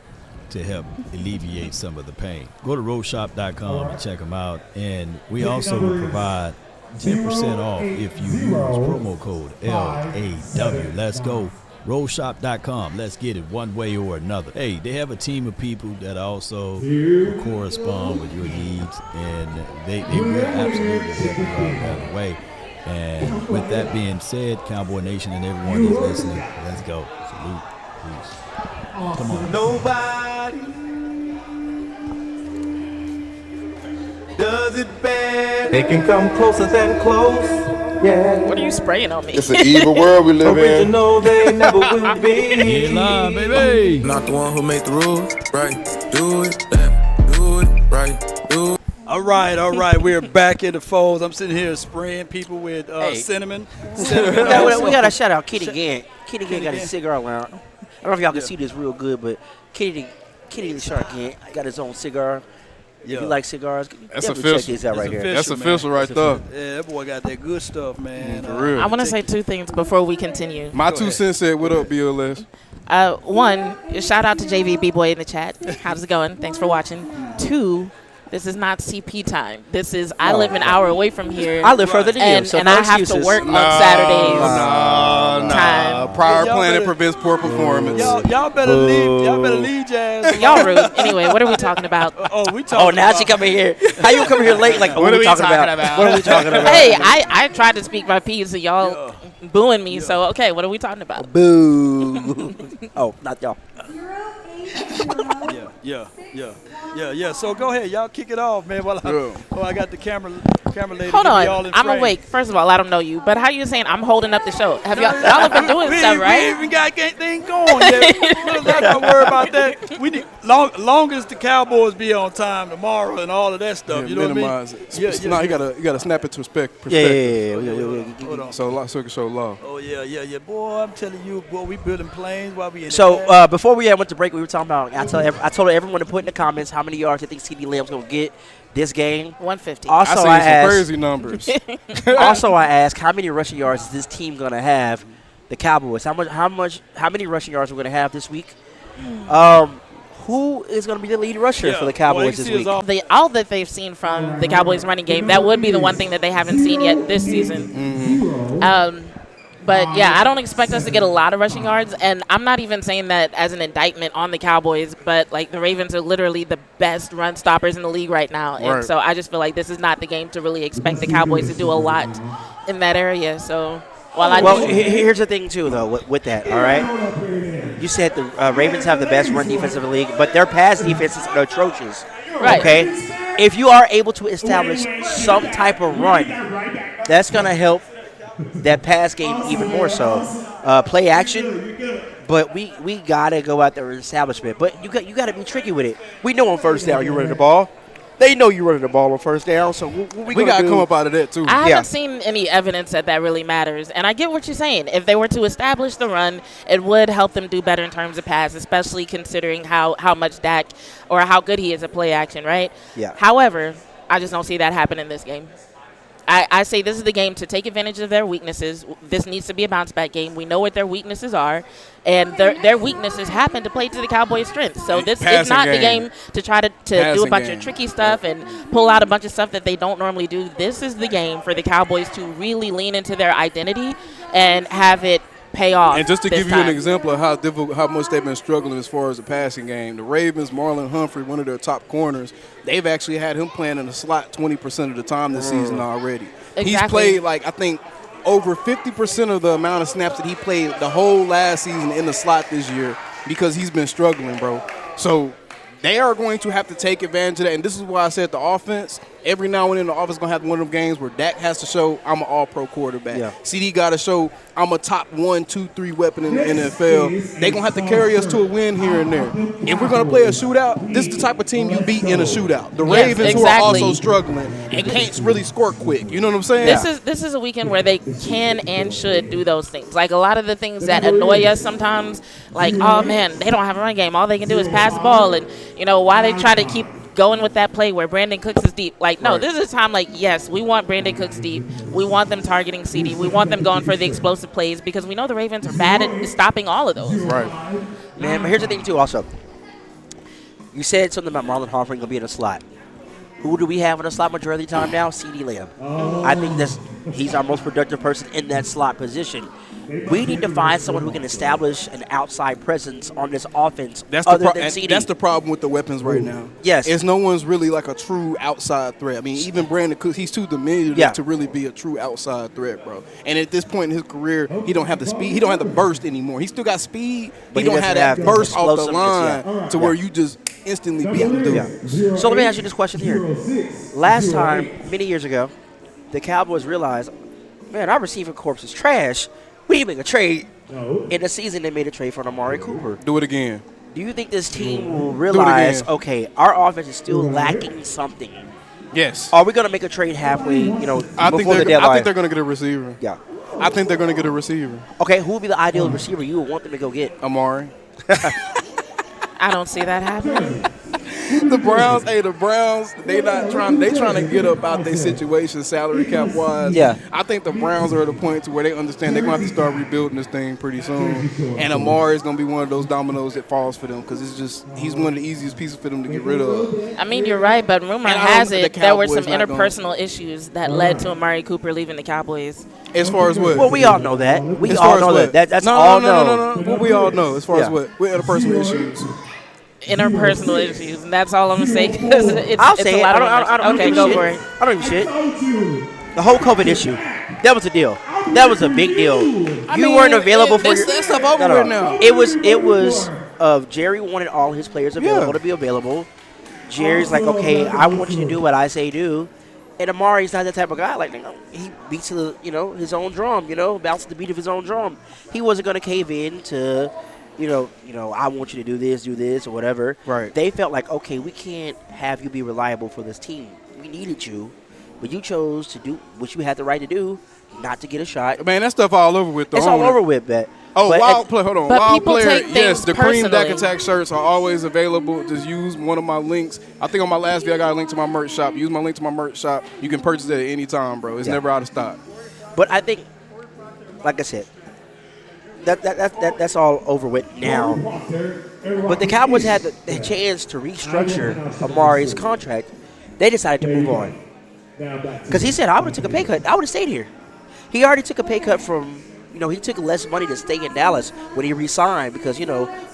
to help alleviate some of the pain. Go to rogueshop.com and check them out, and we also will provide 10% off if you use promo code LAW. Let's go. Rogueshop.com. Let's get it one way or another. Hey, they have a team of people that also will correspond with your needs, and they will absolutely help you out right away. And with that being said, Cowboy Nation and everyone that's listening, let's go. Salute. Peace. Come on. Nobody does it bad. They can come closer than close. Yeah. What are you spraying on me? It's an evil world we live in. Original, they never will be. Get live, baby. Not the one who made the rules, right? Do it, left, do it, right, do it. All right. We're back in the fold. I'm sitting here spraying people with cinnamon. We got to shout out Kitty Gant. Kitty Gant got his cigar lounge. I don't know if y'all can see this real good, but Kitty the Shark Gant got his own cigar. If you like cigars, that's official. Check this out right here. That's official right there. Yeah, that boy got that good stuff, man. For real. I want to say 2 things before we continue. My 2 cents said, what up, BLS? One, shout out to JV B-Boy in the chat. How's it going? Thanks for watching. 2, this is not CP time. This is, I live an hour away from here. I live further than you, so and no I have excuses. to work on Saturdays. Nah. Prior planning prevents poor performance. Y'all better leave. Y'all better leave, Jazz. Y'all rude. Anyway, what are we talking about? We talking. Now she coming here. How you coming here late? Like, what are we talking about? What are we talking about? Hey, I tried to speak my piece, and y'all booing me. So, okay, what are we talking about? Boo. Oh, not y'all. Yeah. So go ahead, y'all kick it off, man. While I got the camera camera lady. Hold get me all on, in I'm frame. awake. First of all, I don't know you, but how you saying I'm holding up the show? Have y'all have been doing stuff, We right? ain't even got anything going yet. Let's not worry about that. We need longest the Cowboys be on time tomorrow and all of that stuff. You know minimize what I mean? it. No, you gotta snap it to perspective. Hold on. So it can show love. Oh yeah. Boy, I'm telling you, boy, we building planes while we in. So before we went to break, we were talking about. I told everyone to put in the comments how many yards they think CeeDee Lamb's gonna get this game. 150. Also, I see some crazy numbers. Also, I asked how many rushing yards is this team gonna have? The Cowboys. How many rushing yards we're gonna have this week? Who is gonna be the lead rusher for the Cowboys this week? All that they've seen from the Cowboys running game, that would be the one thing that they haven't seen yet this season. But yeah, I don't expect us to get a lot of rushing yards, and I'm not even saying that as an indictment on the Cowboys, but like the Ravens are literally the best run stoppers in the league right now, and so I just feel like this is not the game to really expect the Cowboys to do a lot in that area. So here's the thing too, though, with that. All right, you said the Ravens have the best run defense of the league, but their pass defense is atrocious. Right. Okay, if you are able to establish some type of run, that's gonna help that pass game even more so. Play action, but we gotta go out there and establishment. But you gotta be tricky with it. We know on first down you're running the ball. They know you're running the ball on first down, so we gotta come up out of that too. I haven't seen any evidence that really matters, and I get what you're saying. If they were to establish the run, it would help them do better in terms of pass, especially considering how much Dak or how good he is at play action, right? Yeah. However, I just don't see that happen in this game. I say this is the game to take advantage of their weaknesses. This needs to be a bounce-back game. We know what their weaknesses are, and their weaknesses happen to play to the Cowboys' strengths. So this is not the game to try to do a bunch of tricky stuff and pull out a bunch of stuff that they don't normally do. This is the game for the Cowboys to really lean into their identity and have it pay off. And just to give you an example of how much they've been struggling as far as the passing game, the Ravens, Marlon Humphrey, one of their top corners, they've actually had him playing in the slot 20% of the time this season already. Exactly. He's played, I think, over 50% of the amount of snaps that he played the whole last season in the slot this year because he's been struggling, bro. So they are going to have to take advantage of that. And this is why I said the offense, every now and then the offense is going to have one of them games where Dak has to show I'm an all-pro quarterback. Yeah. CeeDee got to show I'm a top 1, 2, 3 weapon in the NFL. They're going to have to carry us to a win here and there. If we're going to play a shootout, this is the type of team you beat in a shootout. The Ravens who are also struggling and can't really score quick. You know what I'm saying? This is a weekend where they can and should do those things. Like a lot of the things that annoy us sometimes, like, oh, man, they don't have a run game. All they can do is pass the ball. And, why they try to keep going with that play where Brandon Cooks is deep. This is a time yes, we want Brandon Cooks deep. We want them targeting CeeDee. We want them going for the explosive plays because we know the Ravens are bad at stopping all of those. Right. Man, but here's the thing, too, also. You said something about Marlon Humphrey going to be in the slot. Who do we have in the slot majority of the time now? CeeDee Lamb. I think he's our most productive person in that slot position. We need to find someone who can establish an outside presence on this offense other than CeeDee. That's the problem with the weapons right now. Yes. Is no one's really like a true outside threat. I mean, even Brandon Cooks, he's too diminutive to really be a true outside threat, bro. And at this point in his career, he don't have the speed. He don't have the burst anymore. He still got speed, but he don't have that burst off the line to where you just instantly beat him. Yeah. So let me ask you this question here. Last time, many years ago, the Cowboys realized, man, our receiving corps is trash. We need to make a trade. In the season, they made a trade for Amari Cooper. Do it again. Do you think this team will realize, okay, our offense is still lacking something? Yes. Are we going to make a trade halfway, before the deadline? I think they're going to get a receiver. Yeah. I think they're going to get a receiver. Okay, who would be the ideal receiver you would want them to go get? Amari. I don't see that happening. The Browns, they trying to get up out their situation salary cap wise. Yeah. I think the Browns are at a point to where they understand they're going to have to start rebuilding this thing pretty soon. And Amari is going to be one of those dominoes that falls for them because he's one of the easiest pieces for them to get rid of. I mean, you're right, but rumor has it there were some interpersonal issues that led to Amari Cooper leaving the Cowboys. As far as what? Well, we all know that. We all know that. That's all No. What we all know as far as what? We're interpersonal issues. Interpersonal issues, and that's all I'm gonna say. Because I'll say it. I don't okay, go for it. I don't give a shit. The whole COVID issue, that was a deal. That was a big deal. You weren't available for your. That stuff over with now. It was. Jerry wanted all his players available to be available. Jerry's like, okay, I want you to do what I say do. And Amari's not that type of guy. Like, he beats his own drum. Bounces the beat of his own drum. He wasn't going to cave in to, I want you to do this, or whatever. Right. They felt like, okay, we can't have you be reliable for this team. We needed you, but you chose to do what you had the right to do, not to get a shot. Man, that stuff all over with. It's all over with, but. Oh, Wild Player, hold on. But Wild people Player, take yes, things the Cream Dak personally. Attack shirts are always available. Just use one of my links. I think on my last video I got a link to my merch shop. Use my link to my merch shop. You can purchase it at any time, bro. It's never out of stock. But I think, like I said, that's all over with now. But the Cowboys had the chance to restructure Amari's contract. They decided to move on. Because he said, I would have took a pay cut. I would have stayed here. He already took a pay cut from, he took less money to stay in Dallas when he re-signed because,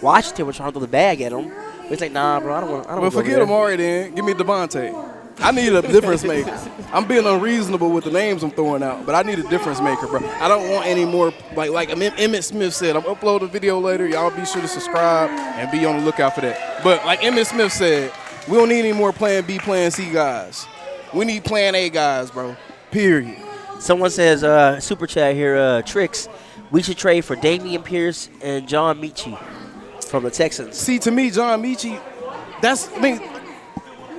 Washington was trying to throw the bag at him. But he's like, nah, bro, I don't want to Well, forget Amari then. Give me Devontae. I need a difference maker. I'm being unreasonable with the names I'm throwing out, but I need a difference maker, bro. I don't want any more, like Emmett Smith said, I'm uploading a video later. Y'all be sure to subscribe and be on the lookout for that. But like Emmett Smith said, we don't need any more Plan B, Plan C guys. We need Plan A guys, bro. Period. Someone says, super chat here, Tricks, we should trade for Damian Pierce and John Mechie from the Texans. See, to me, John Mechie,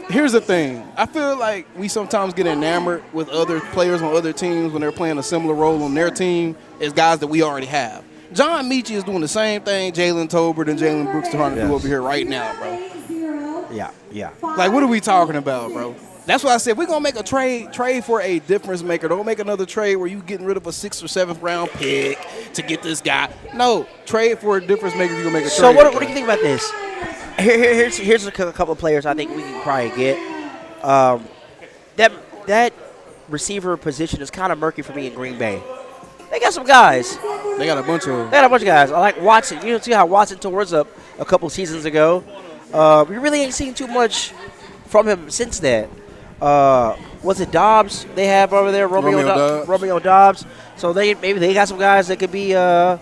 here's the thing. I feel like we sometimes get enamored with other players on other teams when they're playing a similar role on their team as guys that we already have. John Mechie is doing the same thing Jalen Tolbert and Jalen Brooks are trying to do over here right now, bro. Yeah. Like, what are we talking about, bro? That's why I said we're going to make a trade for a difference maker. Don't make another trade where you getting rid of a 6th or 7th round pick to get this guy. No, trade for a difference maker if you're going to make a trade. So what do you think about this? Here's a couple of players I think we can probably get. That receiver position is kind of murky for me in Green Bay. They got some guys. They got a bunch of guys. I like Watson. You see how Watson tore us up a couple seasons ago. We really ain't seen too much from him since that. Was it Dobbs they have over there? Romeo Dobbs. So maybe they got some guys that could be, that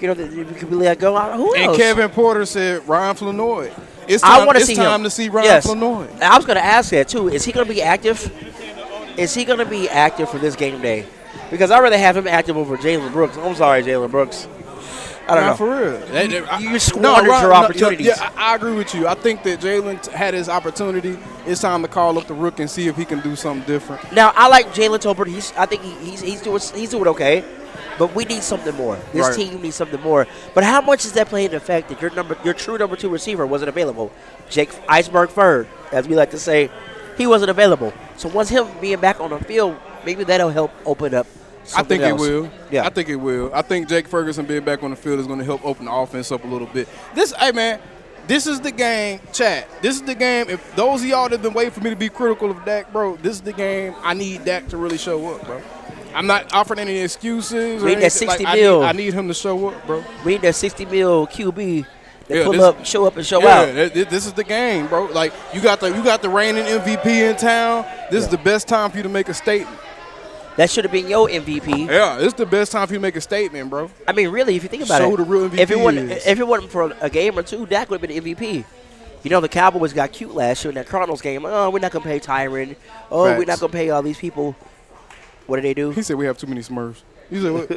could be let go. Who else? And Kevin Porter said Ryan Flournoy. It's time to see Ryan Flournoy. I was going to ask that too. Is he going to be active? Is he going to be active for this game day? Because I'd rather have him active over Jalen Brooks. I'm sorry, Jalen Brooks. I don't know. For real. You squandered your opportunities. Yeah, I agree with you. I think that Jalen had his opportunity. It's time to call up the rook and see if he can do something different. Now, I like Jalen Tolbert. I think he's doing okay. But we need something more. This team needs something more. But how much does that play into the fact that your true number 2 receiver wasn't available? Jake Iceberg Ferd, as we like to say, he wasn't available. So once him being back on the field, maybe that'll help open up something else. It will. Yeah. I think it will. I think Jake Ferguson being back on the field is going to help open the offense up a little bit. This is the game, chat. This is the game. If those of y'all that have been waiting for me to be critical of Dak, bro, this is the game I need Dak to really show up, bro. I'm not offering any excuses. We need that 60 mil. I need him to show up, bro. We need that 60 mil QB to show up and show out. This is the game, bro. Like you got the reigning MVP in town. This is the best time for you to make a statement. That should have been your MVP. Yeah, it's the best time for you to make a statement, bro. I mean, really, if you think about it, show the real MVP if it wasn't for a game or two, Dak would have been the MVP. The Cowboys got cute last year in that Cardinals game. Oh, we're not going to pay Tyron. Oh, Facts. We're not going to pay all these people. What did they do? He said we have too many Smurfs. He said what?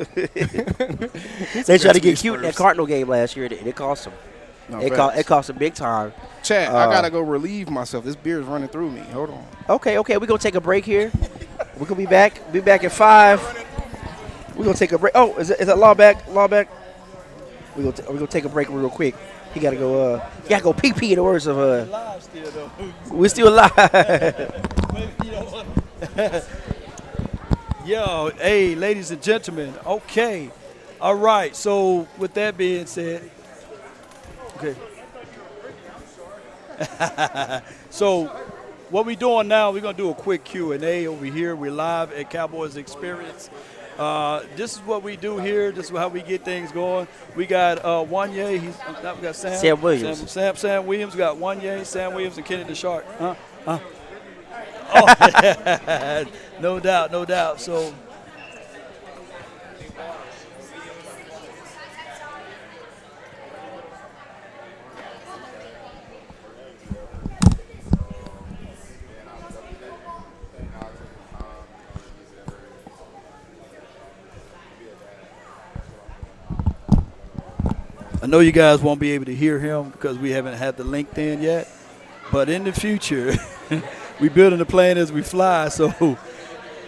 They tried to get cute in that Cardinal game last year, and it cost them. No, it cost them big time. Chad, I got to go relieve myself. This beer is running through me. Hold on. Okay. We're going to take a break here. We're going to be back. Be back at 5. We're going to take a break. Oh, is that Law back? We're going to take a break real quick. He got to go pee-pee in the words of Live still, though. We're still alive. Yo, hey, ladies and gentlemen. Okay. All right. So with that being said, okay. So what we're doing now, we're going to do a quick Q&A over here. We're live at Cowboys Experience. This is what we do here. This is how we get things going. We got Juanyeh. We got Sam Williams. Sam Williams. We got Juanyeh, Sam Williams, and Kenny the Shark. Oh, no doubt. So, I know you guys won't be able to hear him because we haven't had the link in yet. But in the future, we building the plane as we fly. So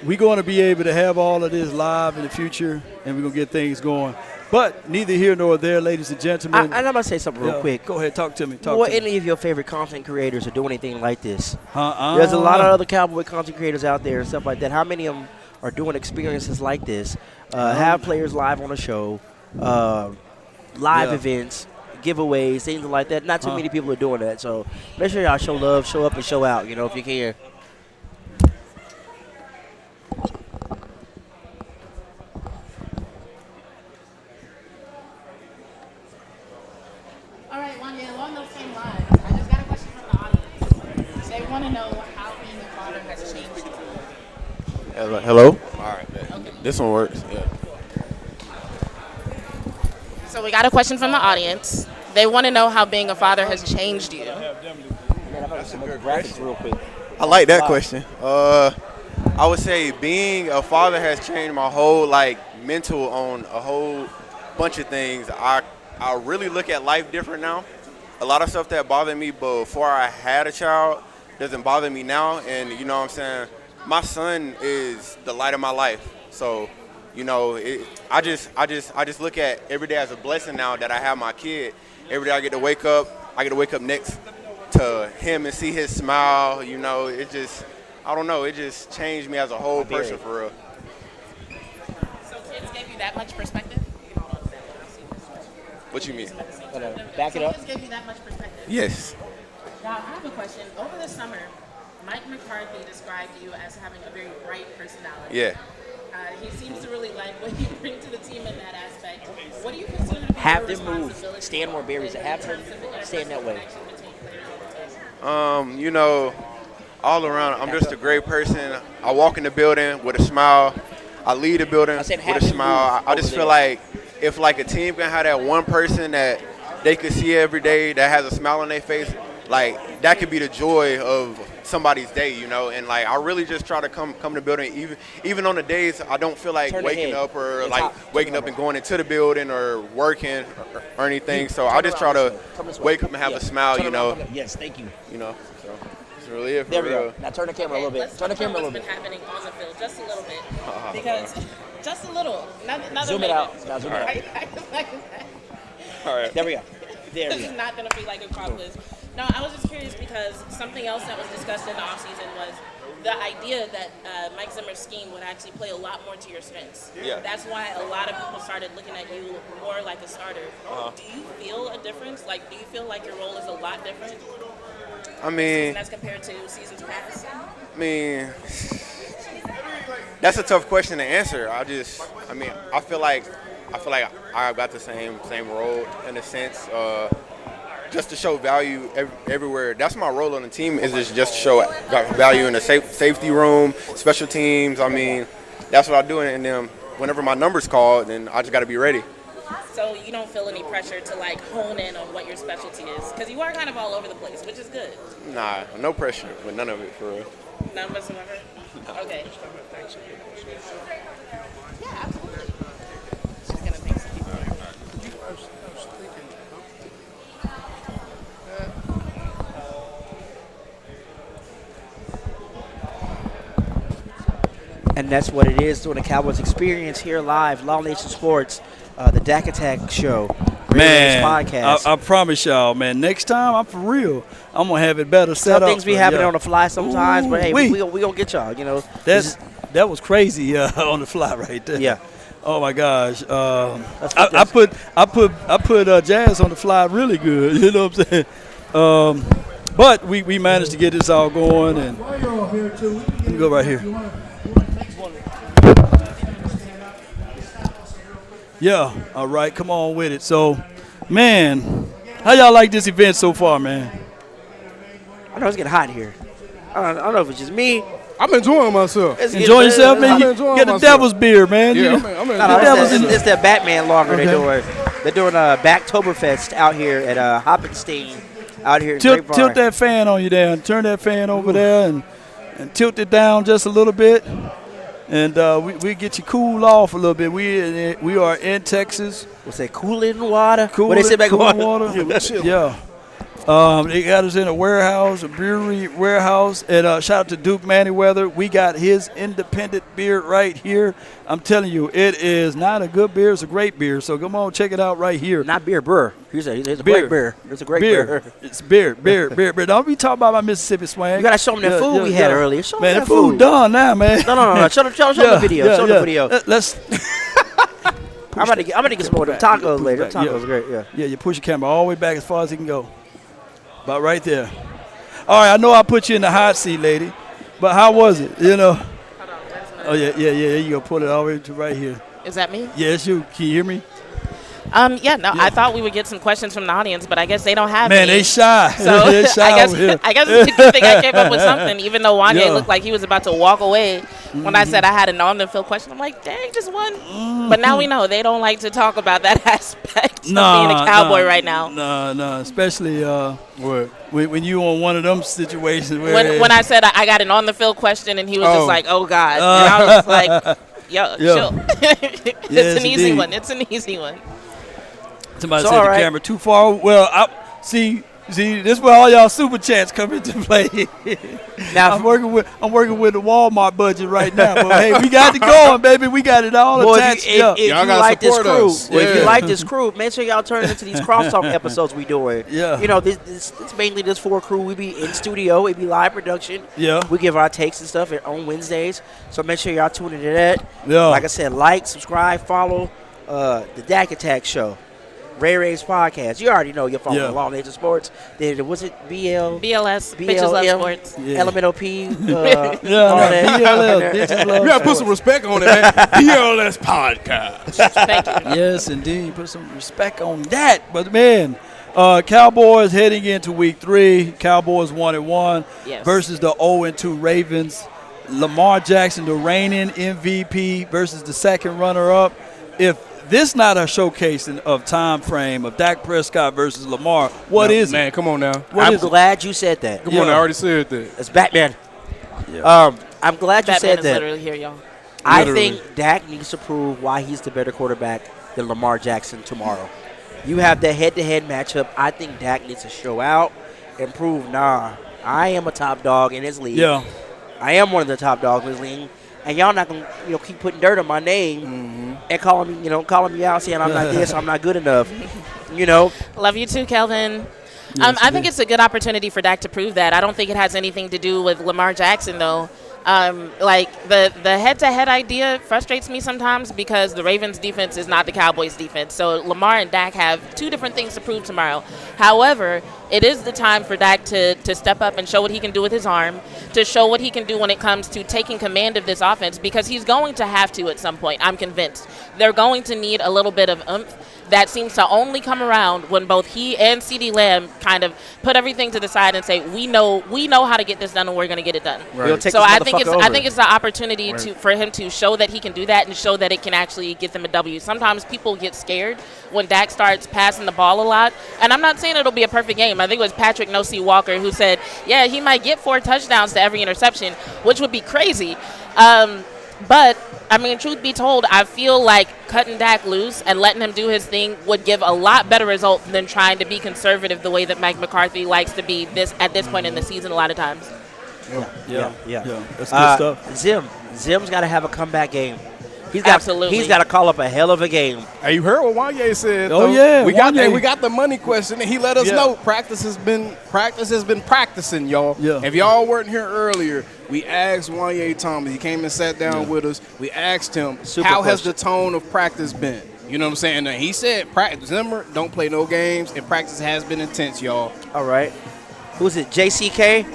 we're going to be able to have all of this live in the future, and we're going to get things going. But neither here nor there, ladies and gentlemen. I'm going to say something real quick. Go ahead. Talk to me. Any of your favorite content creators are doing anything like this? There's a lot of other Cowboy content creators out there and stuff like that. How many of them are doing experiences like this? Have players live on a show, live events, giveaways, things like that. Not too many people are doing that. So make sure y'all show love, show up, and show out, if you can. All right, Juanyeh, along those same lines, I just got a question from the audience. They want to know how being a father has changed you. Hello? All right, okay. This one works. Yeah. So we got a question from the audience. They want to know how being a father has changed you. I like that question. I would say being a father has changed my whole mental on a whole bunch of things. I really look at life different now. A lot of stuff that bothered me before I had a child doesn't bother me now. And you know what I'm saying? My son is the light of my life. So, I just look at every day as a blessing now that I have my kid. Every day I get to wake up next to him and see his smile. It just, I don't know, it just changed me as a whole person for real. So kids gave you that much perspective? What you mean? Back it up. Kids gave you that much perspective? Yes. Now, I have a question. Over the summer, Mike McCarthy described you as having a very bright personality. Yeah. He seems to really like what you bring to the team in that aspect. What do you consider to be Have your them move. responsibility Stand more berries. Have them stand that way. All around, I'm just a great person. I walk in the building with a smile. I lead the building with a smile. I just feel like if a team can have that one person that they could see every day that has a smile on their face, that could be the joy of somebody's day, and I really just try to come to the building even on the days I don't feel like waking up or waking up and going into the building or working or anything. So I just try to wake up and have a smile, Yes, thank you. So that's really it for There we real. go. Now turn the camera a little bit. Turn the camera a little bit. What's been happening on the field, just a little bit, because just a little. Zoom it out. Now zoom it out. All right. There we go. There we This go. is not going to be like a crowd quiz. No, I was just curious because something else that was discussed in the offseason was the idea that Mike Zimmer's scheme would actually play a lot more to your strengths. Yeah. That's why a lot of people started looking at you more like a starter. Do you feel a difference? Do you feel like your role is a lot different? I mean, as compared to seasons past? That's a tough question to answer. I feel like I got the same role in a sense. Just to show value everywhere. That's my role on the team, is just to show value in the safety room, special teams. That's what I do. And then whenever my number's called, then I just got to be ready. So you don't feel any pressure to hone in on what your specialty is? Because you are kind of all over the place, which is good. Nah, no pressure with none of it, for real. None whatsoever? No. Okay. Yeah, absolutely. She's going to make some people. And that's what it is, doing the Cowboys experience here live, Law Nation Sports, the Dak Attack Show, man. Podcast. I promise y'all, man. Next time, I'm for real. I'm gonna have it better set up. Some things be happening on the fly sometimes, but hey, we gonna get y'all. That was crazy on the fly right there. Yeah. Oh my gosh. I put Jazz on the fly really good. You know what I'm saying? But we managed to get this all going, and let me go right here. Yeah, all right, come on with it. So, man, how y'all like this event so far, man? I know it's getting hot here. I don't know if it's just me. I'm enjoying myself. Enjoy yourself, man. You get the devil's beer, man. Yeah, it's that Batman lager they're doing a Backtoberfest out here at Hoppenstein out here in Great Barn. Tilt that fan on you there. Turn that fan over there and tilt it down just a little bit. and we get you cool off a little bit. We are in Texas. What's that? Cooling water. Cool, What they say back cool on? water. Yeah. They got us in a warehouse, a brewery warehouse, and shout out to Duke Manny Weather. We got his independent beer right here. I'm telling you, it is not a good beer; it's a great beer. So come on, check it out right here. Not beer, brewer. He's a great beer. It's a great beer. It's beer. Don't be talking about my Mississippi swag. You gotta show them that food we had earlier. Show man, them the food done now, man. No. Show the video. Show the video. Let's. I'm gonna get some more of them tacos later. Tacos are great. Yeah. You push your camera all the way back as far as it can go. About right there. All right, I know I put you in the hot seat, lady, but how was it? You know. Oh yeah. You go pull it all the way to right here. Is that me? Yes, you. Can you hear me? I thought we would get some questions from the audience, but I guess they don't have any. Man, they shy. So they shy I guess it's a good thing I came up with something, even though Juanyeh looked like he was about to walk away. When I said I had an on-the-field question, I'm like, dang, just one. But now we know they don't like to talk about that aspect of being a Cowboy right now. No, especially when you on one of them situations where when I said I got an on-the-field question, and he was just like, oh, God. And I was just like, chill. It's an easy one. It's an easy one. Somebody said the camera too far. Well, see, this is where all y'all super chats come into play. Now I'm working with the Walmart budget right now. But hey, we got it going, baby. We got it all attached. If you like this crew, if you like this crew, make sure y'all turn into these crosstalk episodes we doing. Yeah. You know, this mainly this 4 crew. We be in studio. It be live production. Yeah. We give our takes and stuff on Wednesdays. So make sure y'all tune into that. Yeah. Like I said, subscribe, follow the Dak Attack Show. Ray Ray's podcast. You already know you're following Law Nature Sports. Then was it BLS? Bitches Love Sports. Elemental P. BLL. You gotta put some respect on it, man. BLS podcast. Thank you. Yes, indeed. Put some respect on that. But man, Cowboys heading into week 3. Cowboys 1-1 versus the 0-2 Ravens. Lamar Jackson, the reigning MVP, versus the second runner-up. If this not a showcasing of time frame of Dak Prescott versus Lamar, what is it? Man, come on now. I'm glad you said that. Come on, I already said that. It's Batman. Yeah. I'm glad you said that. Batman is literally here, y'all. I think Dak needs to prove why he's the better quarterback than Lamar Jackson tomorrow. You have that head-to-head matchup. I think Dak needs to show out and prove, I am a top dog in this league. Yeah. I am one of the top dogs in this league. And y'all not gonna, keep putting dirt on my name and calling me out, saying I'm not this, I'm not good enough. Love you too, Kelvin. I think it's a good opportunity for Dak to prove that. I don't think it has anything to do with Lamar Jackson, though. The head-to-head idea frustrates me sometimes because the Ravens' defense is not the Cowboys' defense. So Lamar and Dak have 2 different things to prove tomorrow. However, it is the time for Dak to step up and show what he can do with his arm, to show what he can do when it comes to taking command of this offense, because he's going to have to at some point. I'm convinced. They're going to need a little bit of oomph that seems to only come around when both he and CeeDee Lamb kind of put everything to the side and say, we know how to get this done and we're going to get it done. Right. So I think it's the opportunity for him to show that he can do that and show that it can actually get them a W. Sometimes people get scared when Dak starts passing the ball a lot, and I'm not saying it'll be a perfect game. I think it was Patrick No-C Walker who said, he might get 4 touchdowns to every interception, which would be crazy. But, truth be told, I feel like cutting Dak loose and letting him do his thing would give a lot better result than trying to be conservative the way that Mike McCarthy likes to be at this point in the season a lot of times. Yeah. That's good stuff. Zim's got to have a comeback game. He's got to call up a hell of a game. Hey, you heard what Juanyeh said. Oh, yeah. We got the money question, and he let us know practice has been practicing, y'all. Yeah. If y'all weren't here earlier, we asked Juanyeh Thomas. He came and sat down with us. We asked him, how has the tone of practice been? You know what I'm saying? And he said, Zimmer don't play no games, and practice has been intense, y'all. All right. Who's it, JCK?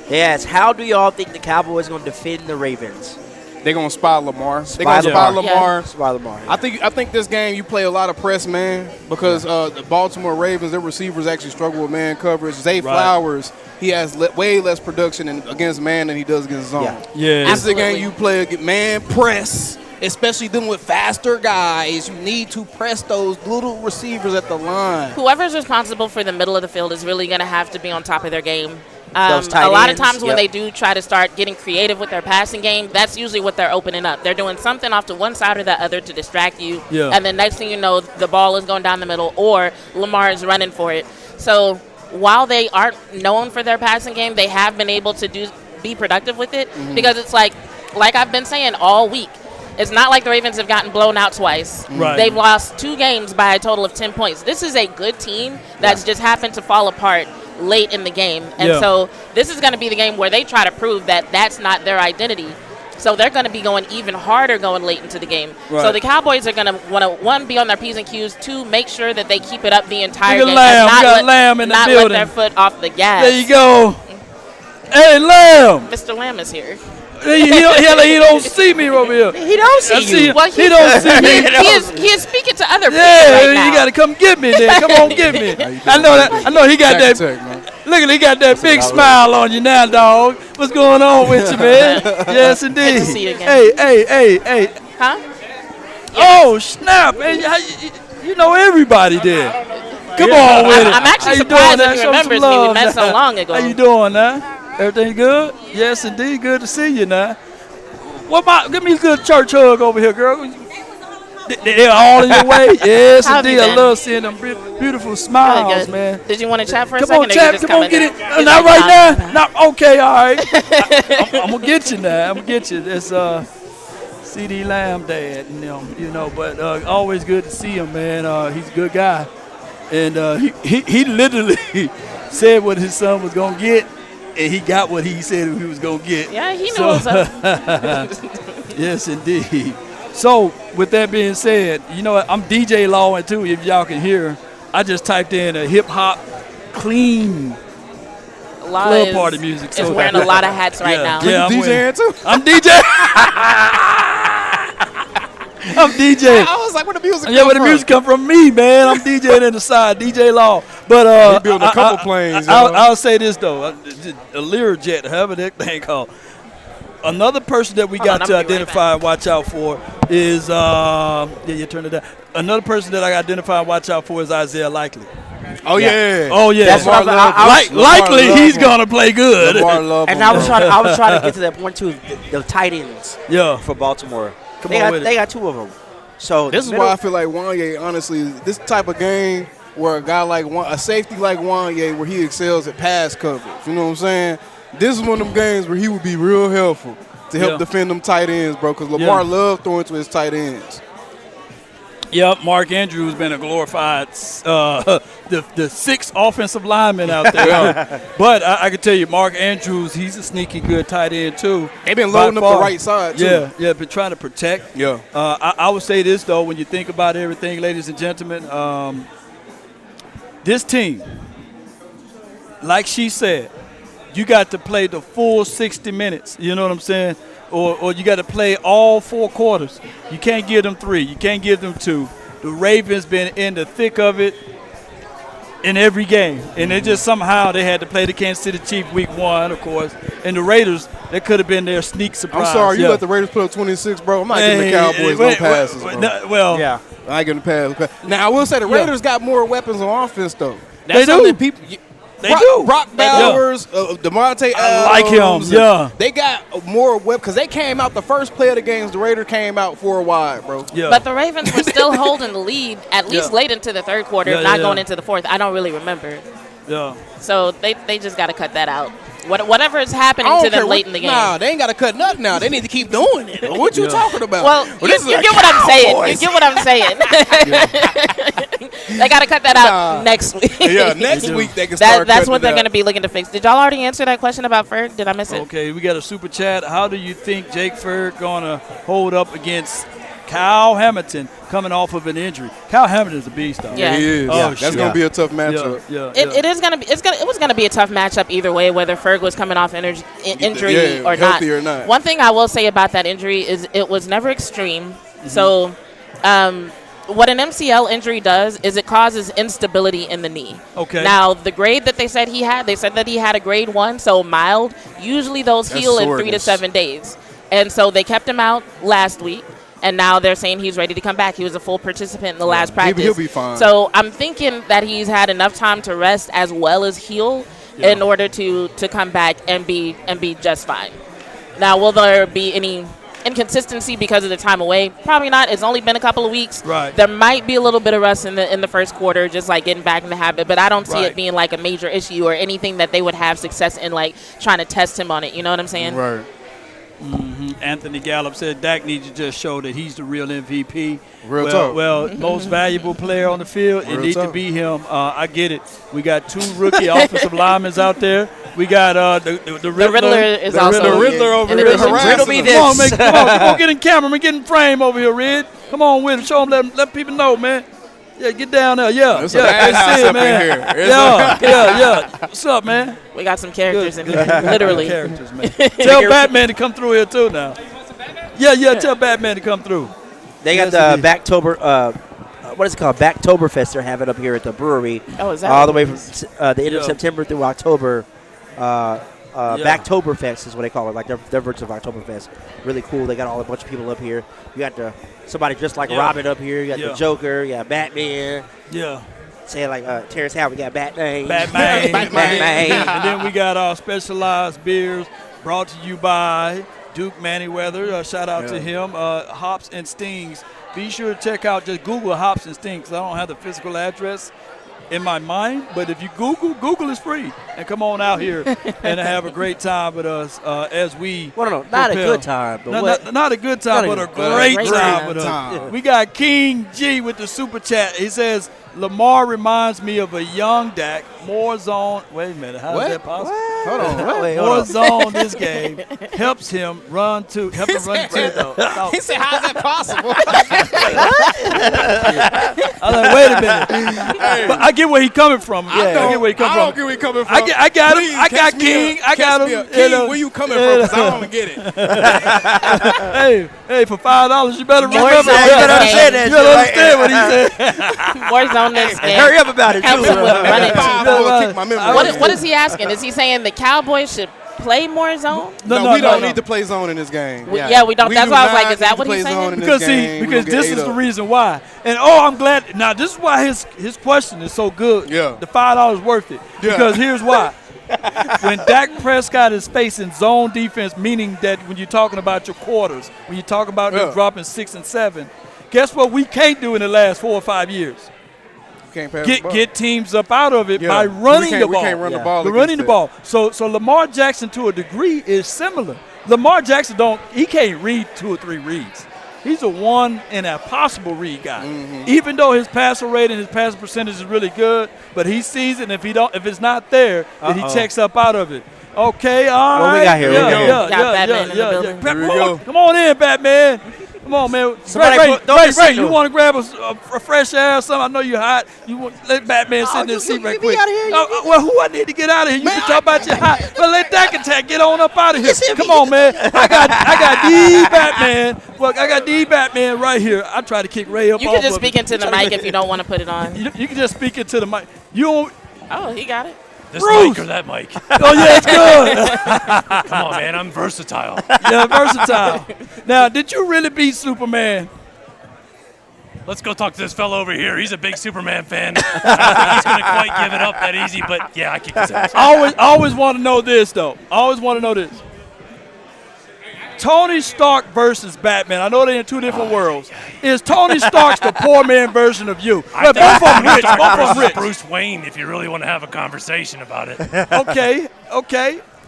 They asked, how do y'all think the Cowboys going to defend the Ravens? They're going to spy Lamar. I think this game you play a lot of press man because the Baltimore Ravens, their receivers actually struggle with man coverage. Zay Flowers, he has way less production against man than he does against zone. Yeah. This is a game you play man press, especially dealing with faster guys. You need to press those little receivers at the line. Whoever's responsible for the middle of the field is really going to have to be on top of their game. Those tight A lot of ends, times when yep. they do try to start getting creative with their passing game, that's usually what they're opening up. They're doing something off to one side or the other to distract you. Yeah. And then next thing you know, the ball is going down the middle or Lamar is running for it. So while they aren't known for their passing game, they have been able to be productive with it because it's like I've been saying all week. It's not like the Ravens have gotten blown out twice. Right. They've lost 2 games by a total of 10 points. This is a good team that's just happened to fall apart late in the game. And so this is going to be the game where they try to prove that that's not their identity. So they're going to be going even harder going late into the game. Right. So the Cowboys are going to want to, 1, be on their P's and Q's, 2, make sure that they keep it up the entire Look at game. Lamb. And We got Lamb in the not building. let their foot off the gas. There you go. Hey, Lamb. Mr. Lamb is here. He don't see me over here. He don't see I you. you. Well, He don't see me. He is speaking to other people Yeah, right now. you got to come get me then. Come on, get me. I know that. I know he got that. Look at he got that big smile on you now, dog. What's going on with you, man? Yes, indeed. Good to see you again. Hey. Huh? Oh, snap. Hey, you know everybody there. Come on with it. I'm actually How you surprised doing, that he Show some remembers me. We love met so now. long ago. How you doing now? Everything good? Yes, indeed. Good to see you now. Give me a good church hug over here, girl. They're all in your way. Yes, How have indeed. you I been? love seeing them beautiful smiles, Good. man. Did you want to chat for a Come second? on, or you chat. just Come on, coming get in? it. Not right now. Not okay. All right. I'm gonna get you now. I'm gonna get you. It's CeeDee Lamb dad, you know. But always good to see him, man. He's a good guy, and he literally said what his son was gonna get, and he got what he said he was gonna get. Yeah, he knew what was up. Yes, indeed. So, with that being said, you know what? I'm DJ Lawson too. If y'all can hear, I just typed in a hip hop clean club party music. Is wearing a lot of hats right now. Yeah, I'm DJing too? I'm DJ. I'm DJ. I was like, where the music Yeah, where the music come from me, man. I'm DJing in the side, DJ Law. But he built a couple planes. I'll say this though, a Learjet, however that thing called. Another person that we got to identify and watch out for is you turn it down. Another person that I got to identify and watch out for is Isaiah Likely. Oh yeah. That's what Likely he's gonna play good. And I was trying to get to that point too. The tight ends. Yeah. For Baltimore. Come on with it. They got 2 of them. So this is why I feel like Juanyeh, honestly, this type of game where a guy like a safety like Juanyeh, where he excels at pass coverage. You know what I'm saying? This is one of them games where he would be real helpful to help defend them tight ends, bro. Because Lamar loves throwing to his tight ends. Yep, Mark Andrews been a glorified the 6th offensive lineman out there. But I can tell you, Mark Andrews, he's a sneaky good tight end too. They've been loading up the right side too. Yeah, been trying to protect. Yeah. I would say this though, when you think about everything, ladies and gentlemen, this team, like she said, you got to play the full 60 minutes. You know what I'm saying? Or you got to play all 4 quarters. You can't give them 3. You can't give them 2. The Ravens been in the thick of it in every game. And it just somehow they had to play the Kansas City Chiefs week 1, of course. And the Raiders, that could have been their sneak surprise. I'm sorry, you let the Raiders put up 26, bro. I'm not giving the Cowboys no passes, bro. Yeah. I ain't giving the pass. Now, I will say the Raiders got more weapons on offense, though. They do. They do. Brock Bowers, DeMonte Adams. I like him, yeah. They got more weapons because they came out the first play of the games. The Raiders came out 4 wide, bro. Yeah. But the Ravens were still holding the lead at least late into the 3rd quarter, if not going into the 4th. I don't really remember. Yeah. So they just got to cut that out. Whatever is happening to them late in the game. Nah, they ain't got to cut nothing now. They need to keep doing it. What you talking about? Well, you get what I'm saying. You get what I'm saying. They got to cut that out next week. Yeah, next week they can start That's what they're going to be looking to fix. Did y'all already answer that question about Ferg? Did I miss it? Okay, we got a super chat. How do you think Jake Ferg going to hold up against Kyle Hamilton coming off of an injury? Kyle Hamilton's a beast, though. Yeah. He is. That's going to be a tough matchup. It is going to be. It was going to be a tough matchup either way, whether Ferg was coming off injury or not. Or not. One thing I will say about that injury is it was never extreme. Mm-hmm. So, what an MCL injury does is it causes instability in the knee. Okay. Now, the grade that they said that he had a grade 1, so mild. Usually those heal in 3 to 7 days. And so they kept him out last week. And now they're saying he's ready to come back. He was a full participant in the last practice. He'll be fine. So I'm thinking that he's had enough time to rest as well as heal in order to come back and be just fine. Now, will there be any inconsistency because of the time away? Probably not. It's only been a couple of weeks. Right. There might be a little bit of rust in the first quarter, just like getting back in the habit, but I don't see it being like a major issue or anything that they would have success in, like trying to test him on it. You know what I'm saying? Right. Anthony Gallup said Dak needs to just show that he's the real MVP. Real talk. Well, most valuable player on the field. It needs to talk. be him. I get it. We got 2 rookie offensive linemen out there. We got the Riddler is also the Riddler over here. Riddle me this. Come on, come on, get in camera. Man, get in frame over here, Red. Come on with him. Show him. Let people know, man. Yeah, get down there. Yeah, There's a madhouse up in here. Yeah. What's up, man? We got some characters in here, literally. Characters, man. Tell Batman to come through here too now. Yeah. Tell Batman to come through. They got the Backtober, what is it called? Backtoberfest they're having up here at the brewery. Oh, is that all the way from the end of September through October. Backtoberfest is what they call it, like their version of Oktoberfest. Really cool. They got a bunch of people up here. You got somebody just like Robin up here. You got the Joker. You got Batman. Yeah. Say like Terrence Howard. We got Batman. And then we got our specialized beers brought to you by Duke Manyweather. Shout out to him. Hops and Stings. Be sure to check out, just Google Hops and Stings. I don't have the physical address in my mind, but if you Google is free, and come on out here and have a great time with us as we not a good time, but not a good time, but a great time with us. Yeah. We got King G with the super chat. He says Lamar reminds me of a young Dak. More zone. Wait a minute, how is that possible? Hold on. More zone this game helps him run to though. He said, "How's that possible?" I was like, wait a minute. But I get where he's coming from. I get where he's coming from. I don't get where he's coming from. I got him. I got catch me King. up. I got Catch me him. up. King, where you coming from? 'Cause I don't get it. Hey, for $5, you better remember. You better understand that. You better understand what he said. More zone this game. Hurry up about it, Helps too. him with running. Kick my memory. What is he asking? Is he saying the Cowboys should play more zone? No, we don't need to play zone in this game. We don't. That's why I was like, is that what he's saying? Because this is the reason why. And I'm glad. Now this is why his question is so good. Yeah. The $5 worth it. Yeah. Because here's why. When Dak Prescott is facing zone defense, meaning that when you're talking about your quarters, when you talk about them dropping 6 and 7, guess what we can't do in the last 4 or 5 years? Get teams up out of it by running the ball. We can't run the ball. Running the ball. So Lamar Jackson, to a degree, is similar. Lamar Jackson he can't read 2 or 3 reads. He's a one in a possible read guy. Even though his passer rate and his passing percentage is really good, but he sees it, and if it's not there, then he checks up out of it. Okay, all right. What we got here? Batman in the building. Here we go. Come on in, Batman. Come on, man. Ray, you want to grab a fresh air or something? I know you're hot. You want let Batman sit in his seat right quick. Well, who I need to get out of here? You can talk about your hot. Well, let Dak Attack get on up out of here. Come on, man. I got the Batman. Well, I got the Batman right here. I try to kick Ray up. You can just speak into the mic if you don't want to put it on. You can just speak into the mic. You don't. Oh, he got it. This mic or that mic? Oh, yeah, it's good. Come on, man. I'm versatile. Yeah, versatile. Now, did you really beat Superman? Let's go talk to this fellow over here. He's a big Superman fan. I don't think he's going to quite give it up that easy, but yeah, I kicked his ass. I always want to know this, though. Tony Stark versus Batman. I know they're in 2 different worlds. Is Tony Stark's the poor man version of you? Well, both of them rich. Both of them rich. Bruce Wayne, if you really want to have a conversation about it. Okay.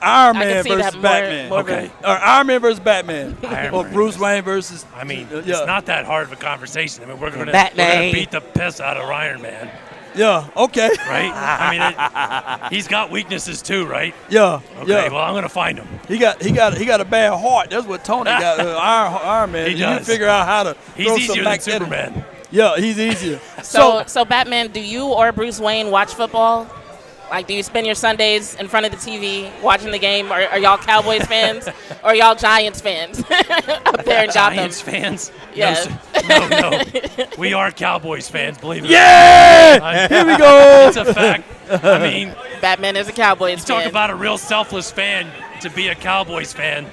Iron Man versus Batman. Okay. Or Iron Man versus Batman. Or Bruce Wayne versus. I mean, it's not that hard of a conversation. I mean, we're going to beat the piss out of Iron Man. Yeah. Okay. Right. I mean, he's got weaknesses too, right? Yeah. Okay. Well, I'm going to find him. He got a bad heart. That's what Tony got. Iron Man. He does. You figure out how to. He's throw easier some than Superman. Yeah, he's easier. So Batman, do you or Bruce Wayne watch football? Like, do you spend your Sundays in front of the TV watching the game? Or are y'all Cowboys fans? Or are y'all Giants fans up there in Gotham? Giants fans? Yeah. No. We are Cowboys fans, believe it or not. Yeah! Here we go. It's a fact. I mean, Batman is a Cowboys fan. Talk about a real selfless fan to be a Cowboys fan.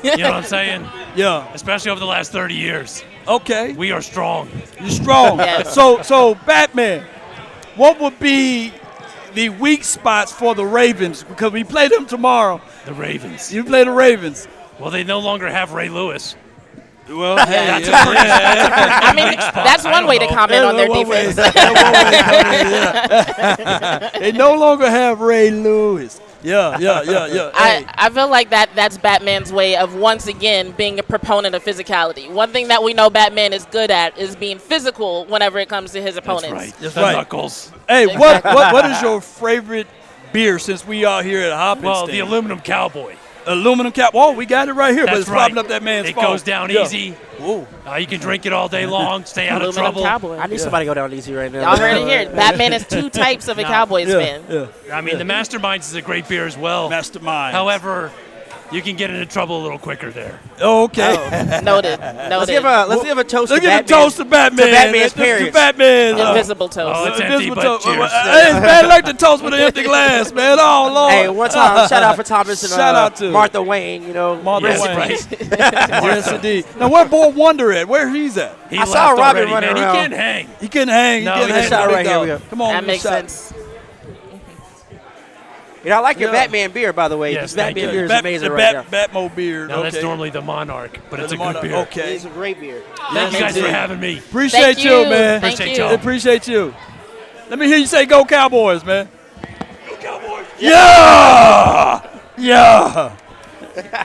You know what I'm saying? Yeah. Especially over the last 30 years. Okay. We are strong. You're strong. Yes. So Batman, what would be the weak spots for the Ravens because we play them tomorrow. The Ravens. You play the Ravens. Well, they no longer have Ray Lewis. Well, hey, I mean, that's one way to comment on their defense. They no longer have Ray Lewis. Yeah. I feel like that's Batman's way of once again being a proponent of physicality. One thing that we know Batman is good at is being physical whenever it comes to his opponents. That's right. Knuckles. Hey, what is your favorite beer since we are here at Hoppin' Well, Stand? the Aluminum Cowboy. Aluminum cap. Oh, we got it right here, but That's it's right. propping up that man's It phone. goes down easy. Whoa. You can drink it all day long, stay out of Aluminum trouble. Cowboy. I need somebody to go down easy right now. Y'all heard it here. Batman is two types of a Cowboys fan. I mean, the Masterminds is a great beer as well. Masterminds. However, you can get into trouble a little quicker there. Okay. Noted. Let's give a toast to Let's give Batman. a toast to Batman. To Batman's parents. To Batman. Invisible toast. Oh, it's empty, but cheers. Hey, it's bad like the toast with an empty glass, man. Oh, Lord. Hey, one time, shout out for Thomas and Shout out to Martha Wayne, you know. Martha Yes, Wayne. right. Yes, indeed. Now, where Boy Wonder at? Where he's at? He I saw left Robin already, running man. around. He can't hang. He couldn't hang. No, he couldn't he hang. shot Big right here, dog. we go. Come on, That give makes a shot. sense. You know, I like your Yeah. Batman beer, by the way. Yes, This thank Batman you. beer is amazing the right now. Batmo beer. No, okay. that's normally the Monarch, but it's a good beer. Okay. It's a great beer. Thank you guys for indeed. having me. Appreciate Thank you, you. man. Thank Appreciate you. y'all. Appreciate you. Let me hear you say go Cowboys, man. Go Cowboys. Yeah.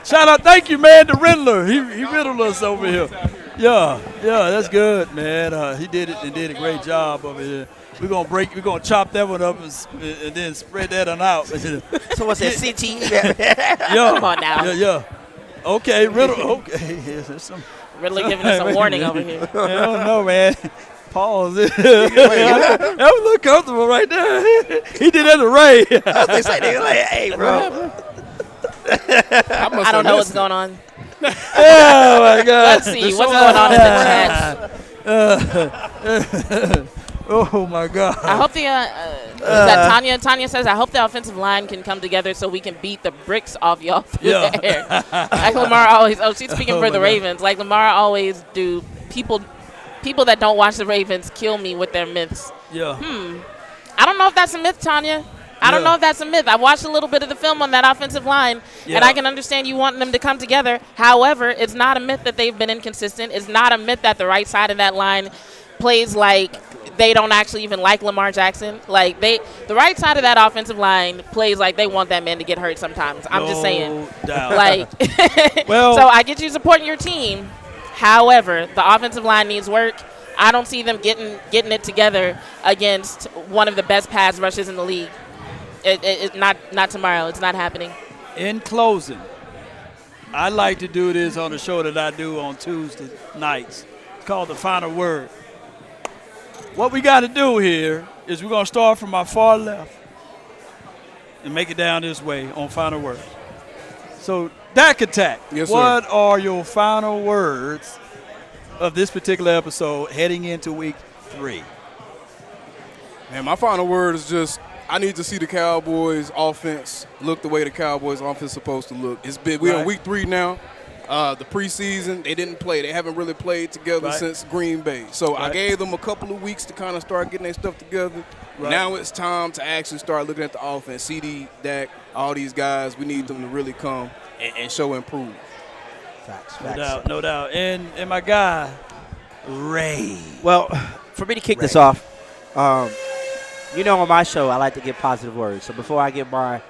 Shout out, thank you, man, to Riddler. He riddled us over here. Yeah, that's good, man. He did it and did a great job over here. We're gonna chop that one up and then spread that one out. So what's that, CTE? Yeah. Come on now. Yeah. Okay, Riddle. Okay. Yes, there's some. Riddler giving us a warning over here. I don't know, man. Pause. That was a little comfortable right there. He did that to Ray. They say they like, hey, bro. I don't know what's going on. Oh my God. Let's see what's going on in the chat. Oh my God. I hope that Tanya says, I hope the offensive line can come together so we can beat the bricks off y'all through the air. Like Lamar always. Oh, she's speaking for the Ravens. Like Lamar always do. People that don't watch the Ravens kill me with their myths. Yeah. I don't know if that's a myth, Tanya. I don't know if that's a myth. I watched a little bit of the film on that offensive line, and I can understand you wanting them to come together. However, it's not a myth that they've been inconsistent. It's not a myth that the right side of that line plays like they don't actually even like Lamar Jackson. Like the right side of that offensive line plays like they want that man to get hurt sometimes. I'm just saying. Doubt. Like, Well, so I get you supporting your team. However, the offensive line needs work. I don't see them getting it together against one of the best pass rushes in the league. It not tomorrow. It's not happening. in closing, I like to do this on the show that I do on Tuesday nights. It's called The Final Word. What we got to do here is we're going to start from my far left and make it down this way on Final Word. So, Dak Attack, Yes, sir. what are your final words of this particular episode heading into week 3? Man, my final word is just I need to see the Cowboys offense look the way the Cowboys offense is supposed to look. We're in week 3 now. The preseason, they didn't play. They haven't really played together since Green Bay. So I gave them a couple of weeks to kind of start getting their stuff together. Now it's time to actually start looking at the offense. CeeDee, Dak, all these guys, we need them to really come and show improve. Facts. No doubt. And my guy, Ray. Well, for me to kick this off, you know, on my show, I like to give positive words. So before I give my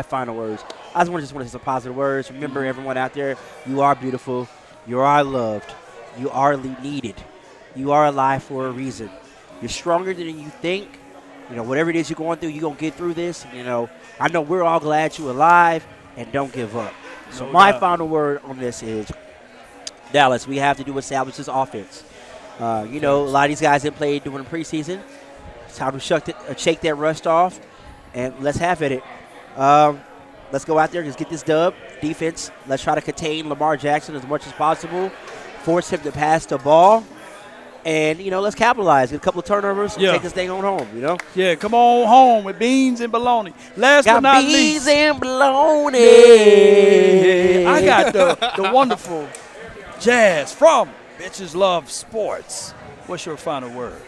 final words, I just want to say some positive words. Remember, everyone out there, you are beautiful. You are loved. You are needed. You are alive for a reason. You're stronger than you think. You know, whatever it is you're going through, you're going to get through this. You know, I know we're all glad you're alive, and don't give up. So my final word on this is, Dallas, we have to establish this offense. You know, a lot of these guys didn't play during the preseason. It's time to shake that rust off, and let's have at it. Let's go out there and just get this dub. Defense, let's try to contain Lamar Jackson as much as possible, force him to pass the ball, and, you know, let's capitalize. Get a couple of turnovers and take this thing on home, you know? Yeah, come on home with beans and bologna. Last but not least. Beans and bologna. I got the wonderful Jazz from Bitches Love Sports. What's your final word?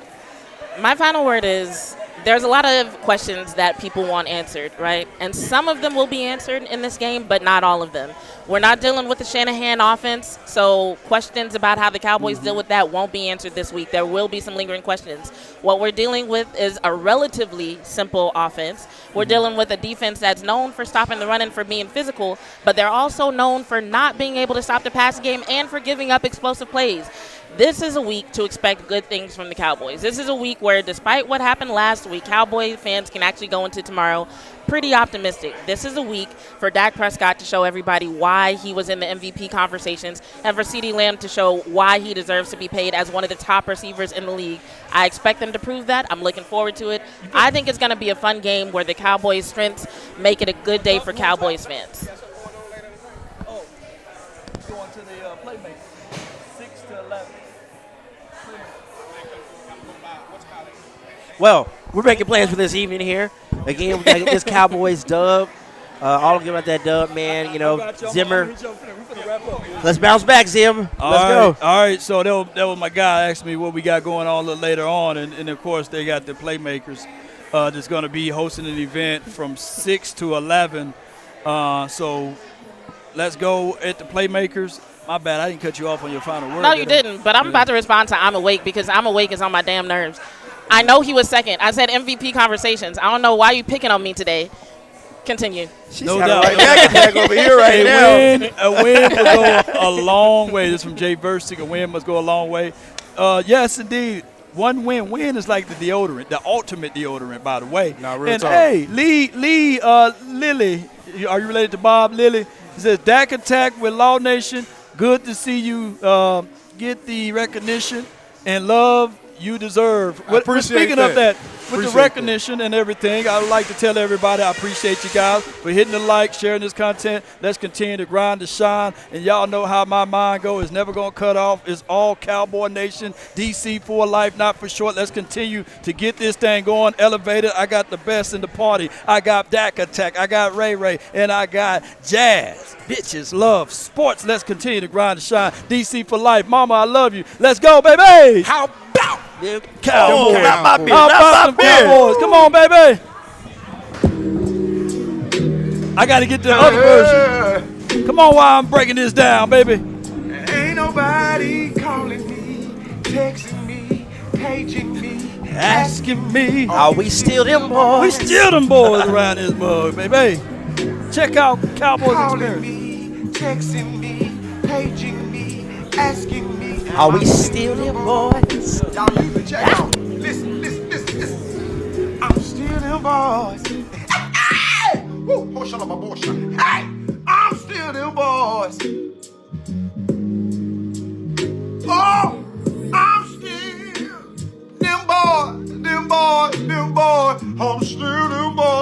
My final word is there's a lot of questions that people want answered, right? And some of them will be answered in this game, but not all of them. We're not dealing with the Shanahan offense, so questions about how the Cowboys deal with that won't be answered this week. There will be some lingering questions. What we're dealing with is a relatively simple offense. We're dealing with a defense that's known for stopping the run and for being physical, but they're also known for not being able to stop the pass game and for giving up explosive plays. This is a week to expect good things from the Cowboys. This is a week where, despite what happened last week, Cowboy fans can actually go into tomorrow pretty optimistic. This is a week for Dak Prescott to show everybody why he was in the MVP conversations and for CeeDee Lamb to show why he deserves to be paid as one of the top receivers in the league. I expect them to prove that. I'm looking forward to it. I think it's going to be a fun game where the Cowboys' strengths make it a good day for Cowboys fans. Oh, going to the playmakers, 6 to 11. Well, we're making plans for this evening here. Again, we got to get this Cowboys dub. All good about that dub, man. You know, Zimmer. Let's bounce back, Zim. Let's go. All right, so that was my guy asked me what we got going on a little later on. And of course, they got the playmakers that's going to be hosting an event from 6 to 11. So let's go at the playmakers. My bad, I didn't cut you off on your final word. No, you didn't, but I'm about to respond to I'm Awake because I'm Awake is on my damn nerves. I know he was second. I said MVP conversations. I don't know why you picking on me today. Continue. No doubt. Back over here right now. A win will go a long way. This is from Jay Versick. A win must go a long way. Yes, indeed. One win. Win is like the deodorant, the ultimate deodorant, by the way. Nah, real and talk. hey, Lily, are you related to Bob Lilly? He says, Dak attack with Law Nation. Good to see you get the recognition and love you deserve. Speaking of that, with the recognition and everything, I would like to tell everybody I appreciate you guys for hitting the like, sharing this content. Let's continue to grind to shine. And y'all know how my mind goes. It's never going to cut off. It's all Cowboy Nation, DC for life, not for short. Let's continue to get this thing going, elevated. I got the best in the party. I got Dak Attack. I got Ray Ray. And I got Jazz. Bitches love sports. Let's continue to grind to shine. DC for life. Mama, I love you. Let's go, baby. How about them Cowboys? How about them Cowboys? Come on, baby. I got to get the other version. Come on while I'm breaking this down, baby. Ain't nobody calling me, texting me, paging me, asking me. Are we still them boys? We still them boys around this mug, baby. Check out Cowboys calling Experience. me, texting me, paging me, asking me. Are we still them boys? Y'all need to check out. Listen. I'm still them boys. Hey! Woo! Hey! I'm still them boys. Oh! I'm still them boys. I'm still them boys.